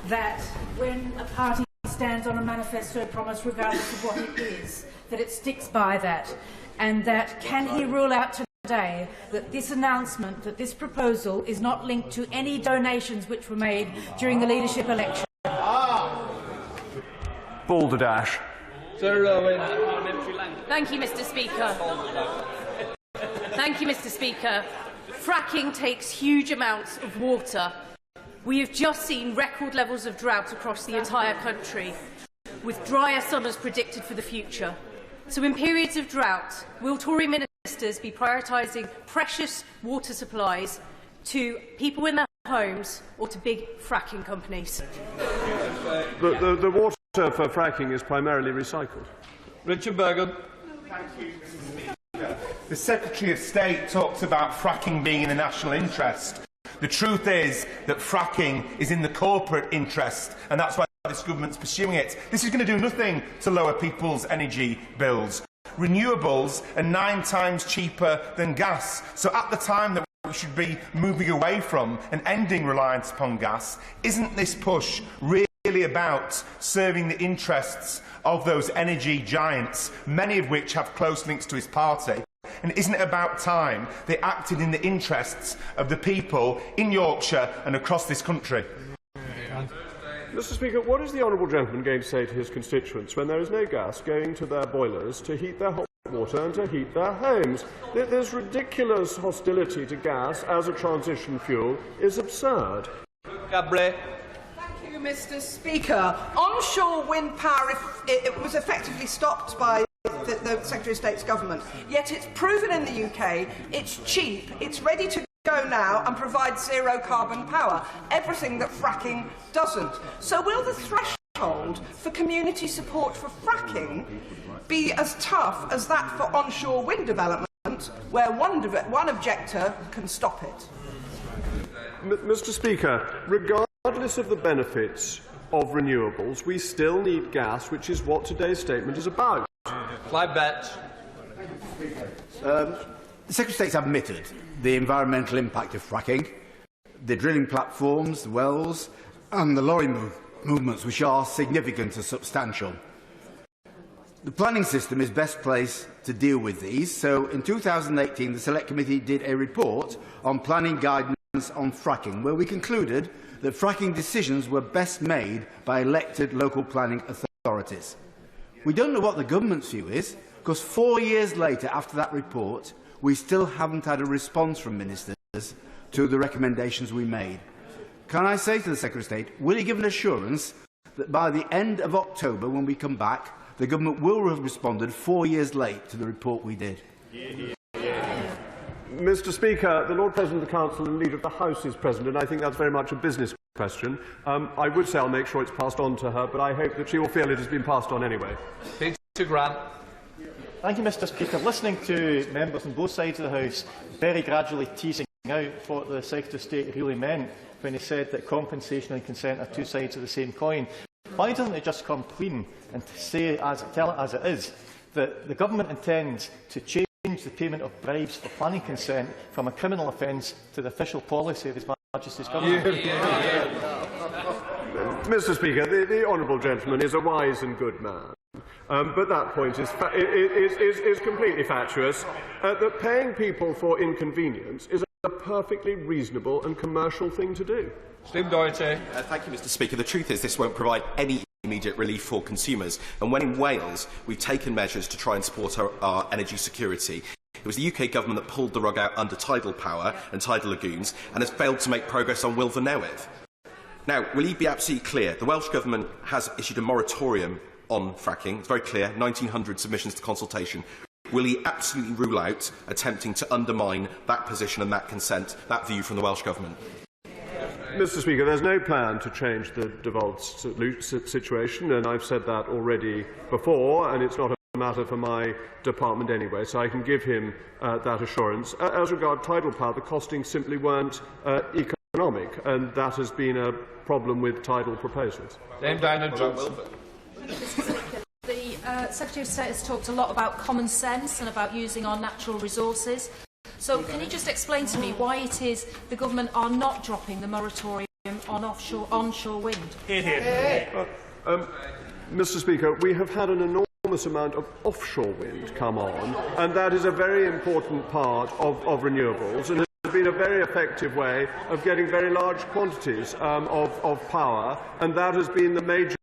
that when a party stands on a manifesto promise, regardless of what it is, that it sticks by that, and that can he rule out today that this announcement, that this proposal is not linked to any donations which were made during the leadership election? Balderdash. Sir Owen. Thank you, Mr. Speaker. Thank you, Mr. Speaker. Fracking takes huge amounts of water. We have just seen record levels of drought across the entire country, with drier summers predicted for the future. So in periods of drought, will Tory ministers be prioritising precious water supplies to people in their homes or to big fracking companies? The water for fracking is primarily recycled. Richard Bergen. The Secretary of State talks about fracking being in the national interest. The truth is that fracking is in the corporate interest, and that's why this government's pursuing it. This is going to do nothing to lower people's energy bills. Renewables are 9 times cheaper than gas. So at the time that we should be moving away from and ending reliance upon gas, isn't this push really about serving the interests of those energy giants, many of which have close links to his party? And isn't it about time they acted in the interests of the people in Yorkshire and across this country? Mr. Speaker, what is the honourable gentleman going to say to his constituents when there is no gas going to their boilers to heat their hot water and to heat their homes? This ridiculous hostility to gas as a transition fuel is absurd. Gabriel. Thank you, Mr. Speaker. Onshore wind power it was effectively stopped by the Secretary of State's government, yet it's proven in the UK it's cheap, it's ready to go now and provide zero carbon power, everything that fracking doesn't. So will the threshold for community support for fracking be as tough as that for onshore wind development, where one objector can stop it? Mr. Speaker, regardless of the benefits of renewables, we still need gas, which is what today's statement is about. Clive Betts. The Secretary of State's admitted the environmental impact of fracking, the drilling platforms, the wells, and the lorry movements, which are significant and substantial. The planning system is best placed to deal with these, so in 2018 the Select Committee did a report on planning guidance on fracking, where we concluded that fracking decisions were best made by elected local planning authorities. We don't know what the government's view is, because 4 years later, after that report, we still haven't had a response from ministers to the recommendations we made. Can I say to the Secretary of State, will he give an assurance that by the end of October, when we come back, the government will have responded 4 years late to the report we did? Mr. Speaker, the Lord President of the Council and Leader of the House is present, and I think that's very much a business question. I would say I'll make sure it's passed on to her, but I hope that she will feel it has been passed on anyway. Peter Grant. Thank you, Mr. Speaker. Listening to members on both sides of the House very gradually teasing out what the Secretary of State really meant when he said that compensation and consent are two sides of the same coin, why doesn't it just come clean and tell it as it is, that the government intends to change the payment of bribes for planning consent from a criminal offence to the official policy of His Majesty's government? Mr. Speaker, the honourable gentleman is a wise and good man. But that point is completely fatuous. That paying people for inconvenience is a perfectly reasonable and commercial thing to do. Steve Doherty. Thank you, Mr. Speaker. The truth is this won't provide any immediate relief for consumers. And when in Wales we've taken measures to try and support our energy security, it was the UK government that pulled the rug out under tidal power and tidal lagoons and has failed to make progress on Wilfa Newydd. Now, will you be absolutely clear? The Welsh Government has issued a moratorium on fracking. It's very clear, 1,900 submissions to consultation. Will he absolutely rule out attempting to undermine that position and that consent, that view from the Welsh Government? Mr. Speaker, there's no plan to change the devolved situation, and I've said that already before, and it's not a matter for my department anyway, so I can give him that assurance. As regards tidal power, the costings simply weren't economic, and that has been a problem with tidal proposals. Dame Diana Johnson. The Secretary of State has talked a lot about common sense and about using our natural resources. So can you just explain to me why it is the government are not dropping the moratorium on onshore wind? Mr. Speaker, we have had an enormous amount of offshore wind come on, and that is a very important part of renewables, and has been a very effective way of getting very large quantities of power, and that has been the major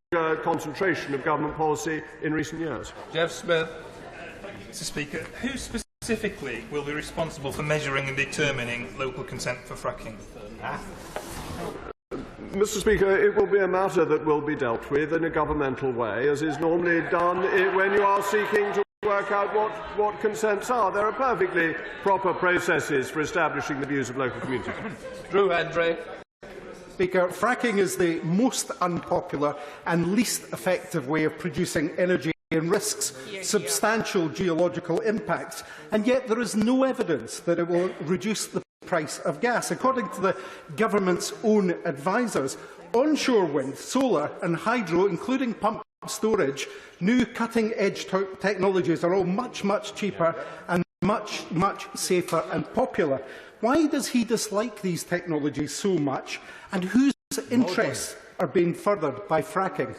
concentration of government policy in recent years. Jeff Smith. Mr. Speaker, who specifically will be responsible for measuring and determining local consent for fracking? Mr. Speaker, it will be a matter that will be dealt with in a governmental way, as is normally done when you are seeking to work out what consents are. There are perfectly proper processes for establishing the views of local communities. Drew Andre. Speaker, fracking is the most unpopular and least effective way of producing energy and risks substantial geological impacts, and yet there is no evidence that it will reduce the price of gas. According to the government's own advisers, onshore wind, solar and hydro, including pumped storage, new cutting-edge technologies are all much, much cheaper and much, much safer and popular. Why does he dislike these technologies so much, and whose interests are being furthered by fracking?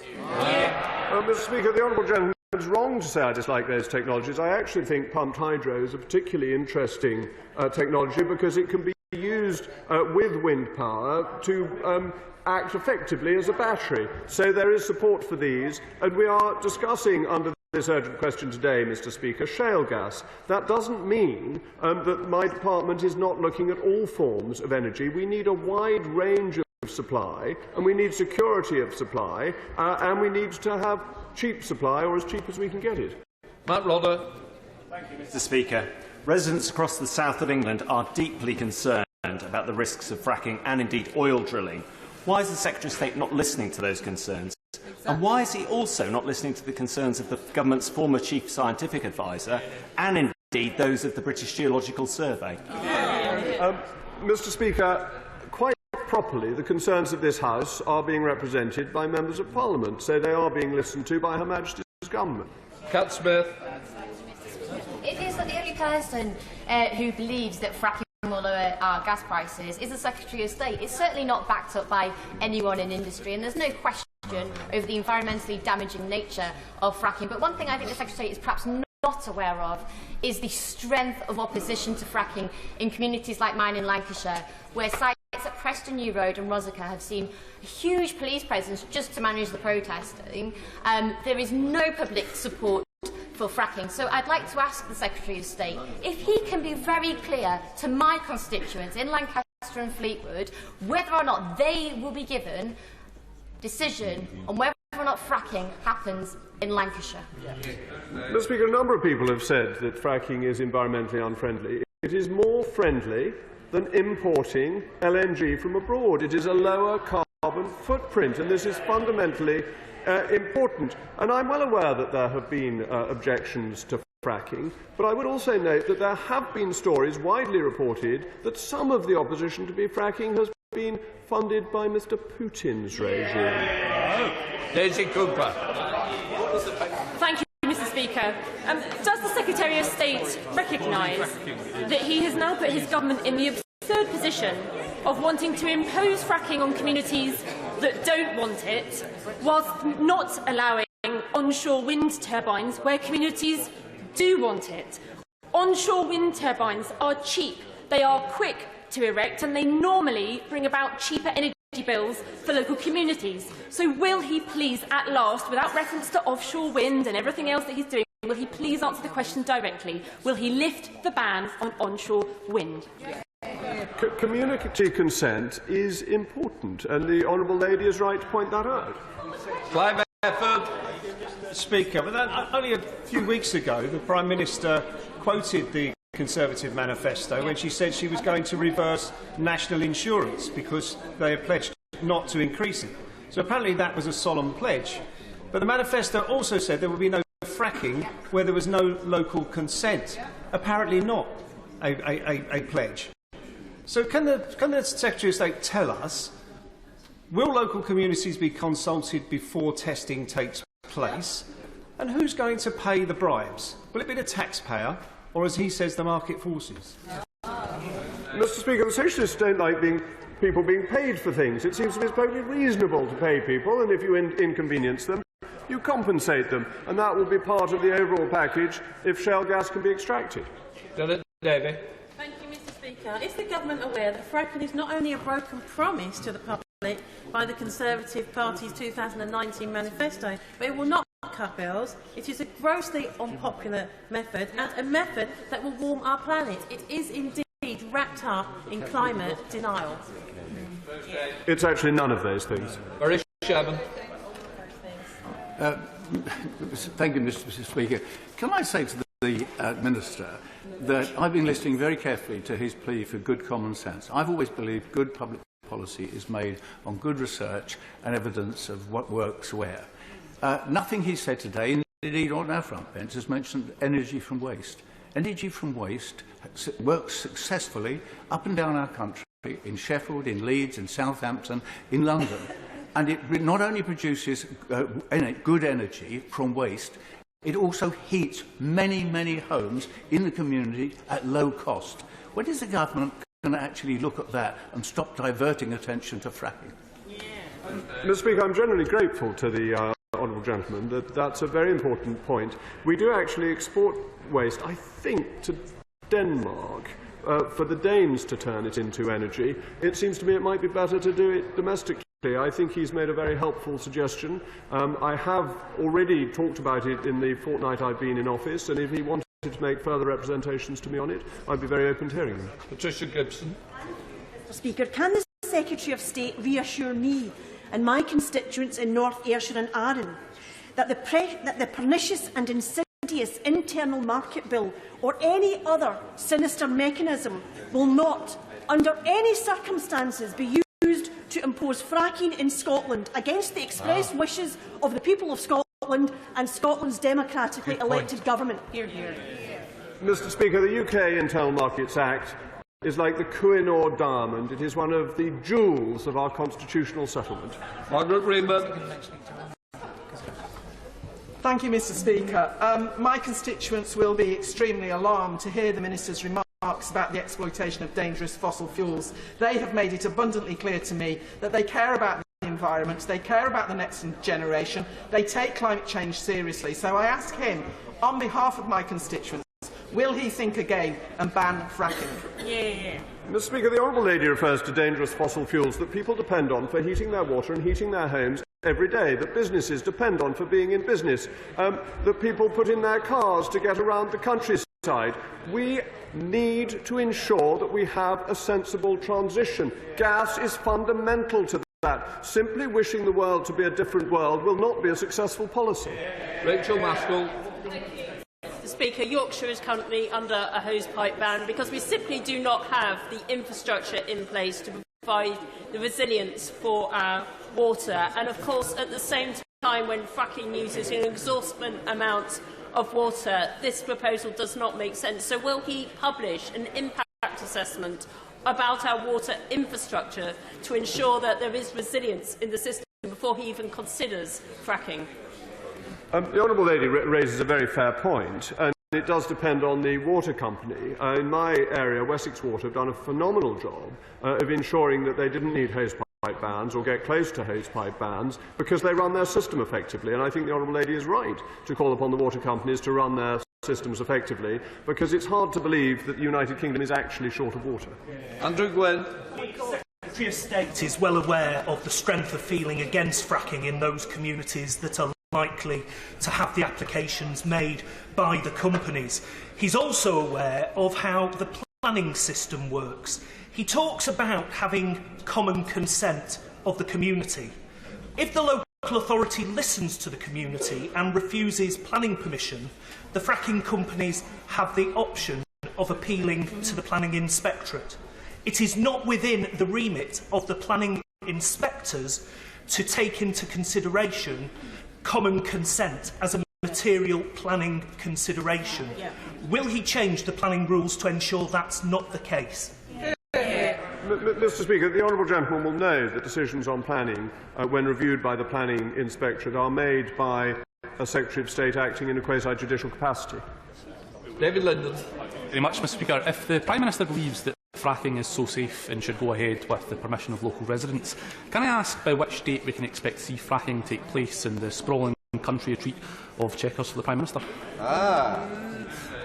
Mr. Speaker, the honourable gentleman is wrong to say I dislike those technologies. I actually think pumped hydro is a particularly interesting technology because it can be used with wind power to act effectively as a battery. So there is support for these, and we are discussing under this urgent question today, Mr. Speaker, shale gas. That doesn't mean that my department is not looking at all forms of energy. We need a wide range of supply, and we need security of supply, and we need to have cheap supply, or as cheap as we can get it. Matt Rodder. Thank you, Mr. Speaker. Residents across the south of England are deeply concerned about the risks of fracking and indeed oil drilling. Why is the Secretary of State not listening to those concerns? And why is he also not listening to the concerns of the government's former chief scientific adviser and indeed those of the British Geological Survey? Mr. Speaker, quite properly, the concerns of this House are being represented by members of Parliament, so they are being listened to by Her Majesty's government. Cat Smith. It is that the only person who believes that fracking will lower our gas prices is the Secretary of State. It's certainly not backed up by anyone in industry, and there's no question over the environmentally damaging nature of fracking. But one thing I think the Secretary of State is perhaps not aware of is the strength of opposition to fracking in communities like mine in Lancashire, where sites at Preston New Road and Rosica have seen a huge police presence just to manage the protesting. There is no public support for fracking. So I'd like to ask the Secretary of State if he can be very clear to my constituents in Lancaster and Fleetwood whether or not they will be given decision on whether or not fracking happens in Lancashire. Mr. Speaker, a number of people have said that fracking is environmentally unfriendly. It is more friendly than importing LNG from abroad. It is a lower carbon footprint, and this is fundamentally important. And I'm well aware that there have been objections to fracking, but I would also note that there have been stories widely reported that some of the opposition to fracking has been funded by Mr. Putin's regime. Daisy Cooper. Thank you, Mr. Speaker. Does the Secretary of State recognise that he has now put his government in the absurd position of wanting to impose fracking on communities that don't want it, whilst not allowing onshore wind turbines where communities do want it? Onshore wind turbines are cheap, they are quick to erect, and they normally bring about cheaper energy bills for local communities. So will he please, at last, without reference to offshore wind and everything else that he's doing, will he please answer the question directly? Will he lift the ban on onshore wind? Community consent is important, and the honourable lady is right to point that out. Clive Efford. Speaker, but only a few weeks ago, the Prime Minister quoted the Conservative manifesto when she said she was going to reverse national insurance because they had pledged not to increase it. So apparently that was a solemn pledge. But the manifesto also said there would be no fracking where there was no local consent. Apparently not a pledge. So can the Secretary of State tell us, will local communities be consulted before testing takes place? And who's going to pay the bribes? Will it be the taxpayer, or, as he says, the market forces? Mr. Speaker, the Socialists don't like people being paid for things. It seems to me it's perfectly reasonable to pay people, and if you inconvenience them, you compensate them, and that will be part of the overall package if shale gas can be extracted. David. Thank you, Mr. Speaker. Is the government aware that fracking is not only a broken promise to the public by the Conservative Party's 2019 manifesto, but it will not cut bills? It is a grossly unpopular method, and a method that will warm our planet. It is indeed wrapped up in climate denial. It's actually none of those things. Thank you, Mr. Speaker. Can I say to the Minister that I've been listening very carefully to his plea for good common sense. I've always believed good public policy is made on good research and evidence of what works where. Nothing he said today, indeed on our front bench, has mentioned energy from waste. Energy from waste works successfully up and down our country, in Sheffield, in Leeds, in Southampton, in London. And it not only produces good energy from waste, it also heats many, many homes in the community at low cost. When is the government going to actually look at that and stop diverting attention to fracking? Mr. Speaker, I'm generally grateful to the honourable gentleman. That's a very important point. We do actually export waste, I think, to Denmark. For the Danes to turn it into energy. It seems to me it might be better to do it domestically. I think he's made a very helpful suggestion. I have already talked about it in the fortnight I've been in office, and if he wanted to make further representations to me on it, I'd be very open to hearing them. Patricia Gibson. Mr. Speaker, can the Secretary of State reassure me and my constituents in North Ayrshire and Arran that the pernicious and insidious internal market bill or any other sinister mechanism will not, under any circumstances, be used to impose fracking in Scotland against the express wishes of the people of Scotland and Scotland's democratically elected government? Hear, hear. Mr. Speaker, the UK Internal Markets Act is like the Koh-i-Noor diamond. It is one of the jewels of our constitutional settlement. Margaret Rainbow. Thank you, Mr. Speaker. My constituents will be extremely alarmed to hear the Minister's remarks about the exploitation of dangerous fossil fuels. They have made it abundantly clear to me that they care about the environment, they care about the next generation, they take climate change seriously. So I ask him, on behalf of my constituents, will he think again and ban fracking? Mr. Speaker, the Honourable Lady refers to dangerous fossil fuels that people depend on for heating their water and heating their homes every day, that businesses depend on for being in business, that people put in their cars to get around the countryside. We need to ensure that we have a sensible transition. Gas is fundamental to that. Simply wishing the world to be a different world will not be a successful policy. Rachel Maskell. Mr. Speaker, Yorkshire is currently under a hosepipe ban because we simply do not have the infrastructure in place to provide the resilience for our water. And of course, at the same time, when fracking uses an exhaustive amount of water, this proposal does not make sense. So will he publish an impact assessment about our water infrastructure to ensure that there is resilience in the system before he even considers fracking? The Honourable Lady raises a very fair point, and it does depend on the water company. In my area, Wessex Water have done a phenomenal job of ensuring that they didn't need hosepipe bans or get close to hosepipe bans because they run their system effectively. And I think the Honourable Lady is right to call upon the water companies to run their systems effectively, because it's hard to believe that the United Kingdom is actually short of water. Andrew Gwynn. The Secretary of State is well aware of the strength of feeling against fracking in those communities that are likely to have the applications made by the companies. He's also aware of how the planning system works. He talks about having common consent of the community. If the local authority listens to the community and refuses planning permission, the fracking companies have the option of appealing to the planning inspectorate. It is not within the remit of the planning inspectors to take into consideration common consent as a material planning consideration. Will he change the planning rules to ensure that's not the case? Mr. Speaker, the honourable gentleman will know that decisions on planning, when reviewed by the Planning Inspectorate, are made by a Secretary of State acting in a quasi-judicial capacity. David Linden. Very much, Mr. Speaker. If the Prime Minister believes that fracking is so safe and should go ahead with the permission of local residents, can I ask by which date we can expect to see fracking take place in the sprawling country retreat of Chequers for the Prime Minister?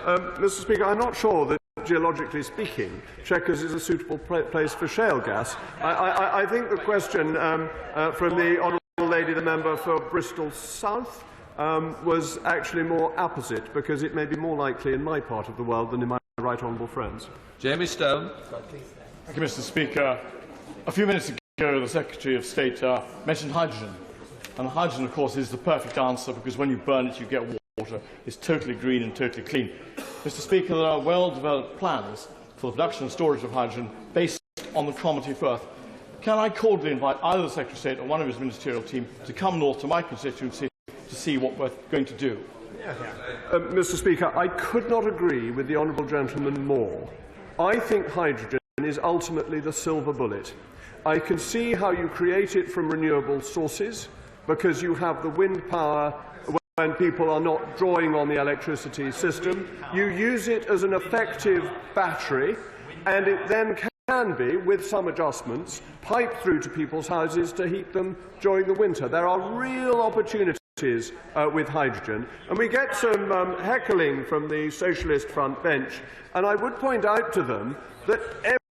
Mr. Speaker, I'm not sure that, geologically speaking, Chequers is a suitable place for shale gas. I think the question from the honourable lady, the member for Bristol South, was actually more apposite, because it may be more likely in my part of the world than in my right honourable friends. Jamie Stone. Thank you, Mr. Speaker. A few minutes ago, the Secretary of State mentioned hydrogen. And hydrogen, of course, is the perfect answer, because when you burn it, you get water. It's totally green and totally clean. Mr. Speaker, there are well-developed plans for the production and storage of hydrogen based on the Cromarty Firth. Can I cordially invite either the Secretary of State or one of his ministerial team to come north to my constituency to see what we're going to do? Mr. Speaker, I could not agree with the honourable gentleman more. I think hydrogen is ultimately the silver bullet. I can see how you create it from renewable sources, because you have the wind power when people are not drawing on the electricity system. You use it as an effective battery, and it then can be, with some adjustments, piped through to people's houses to heat them during the winter. There are real opportunities with hydrogen, and we get some heckling from the Socialist front bench, and I would point out to them that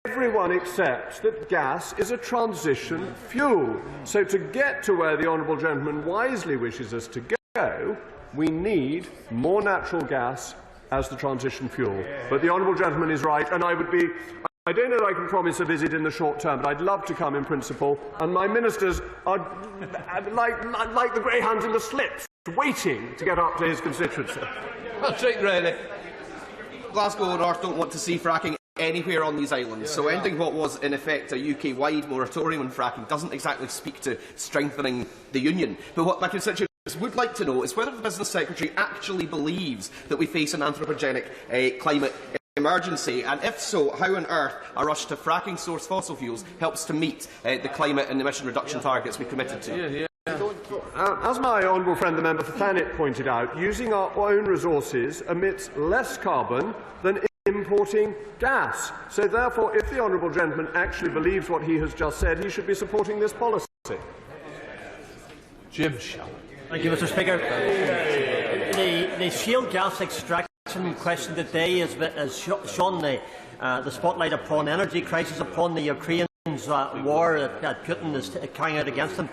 everyone accepts that gas is a transition fuel. So to get to where the honourable gentleman wisely wishes us to go, we need more natural gas as the transition fuel. But the honourable gentleman is right, and I don't know that I can promise a visit in the short term, but I'd love to come in principle, and my ministers are like the greyhounds in the slips, waiting to get up to his constituency. Patrick Riley. Glasgow and North don't want to see fracking anywhere on these islands, so ending what was in effect a UK-wide moratorium on fracking doesn't exactly speak to strengthening the union. But what my constituents would like to know is whether the Business Secretary actually believes that we face an anthropogenic climate emergency, and if so, how on earth a rush to fracking source fossil fuels helps to meet the climate and emission reduction targets we committed to. As my honourable friend, the member for Thanet, pointed out, using our own resources emits less carbon than importing gas. So therefore, if the honourable gentleman actually believes what he has just said, he should be supporting this policy. Jim Shell. Thank you, Mr. Speaker. The shale gas extraction question today has shone the spotlight upon energy crisis, upon the Ukraine's war that Putin is carrying out against them.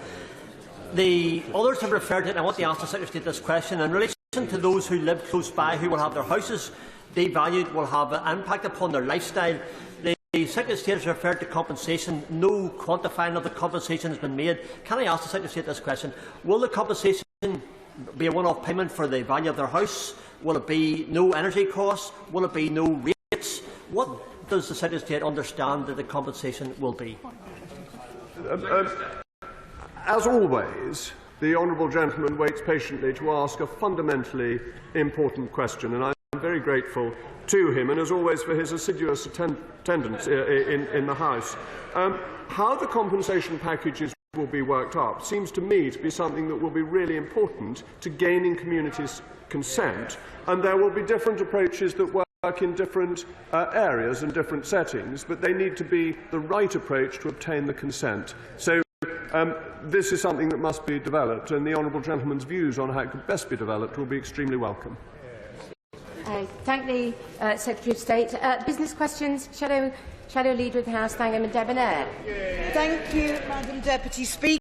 The others have referred to it, and I want to ask the Secretary of State this question. In relation to those who live close by, who will have their houses devalued, will have an impact upon their lifestyle, the Secretary of State has referred to compensation. No quantifying of the compensation has been made. Can I ask the Secretary of State this question? Will the compensation be a one-off payment for the value of their house? Will it be no energy costs? Will it be no rates? What does the Secretary of State understand that the compensation will be? As always, the honourable gentleman waits patiently to ask a fundamentally important question, and I'm very grateful to him, and as always for his assiduous attendance in the House. How the compensation packages will be worked up seems to me to be something that will be really important to gaining communities' consent, and there will be different approaches that work in different areas and different settings, but they need to be the right approach to obtain the consent. So this is something that must be developed, and the honourable gentleman's views on how it could best be developed will be extremely welcome. Thank the Secretary of State. Business questions. Shadow Leader of the House, Thangham and Debonair. Thank you, Madam Deputy Speaker.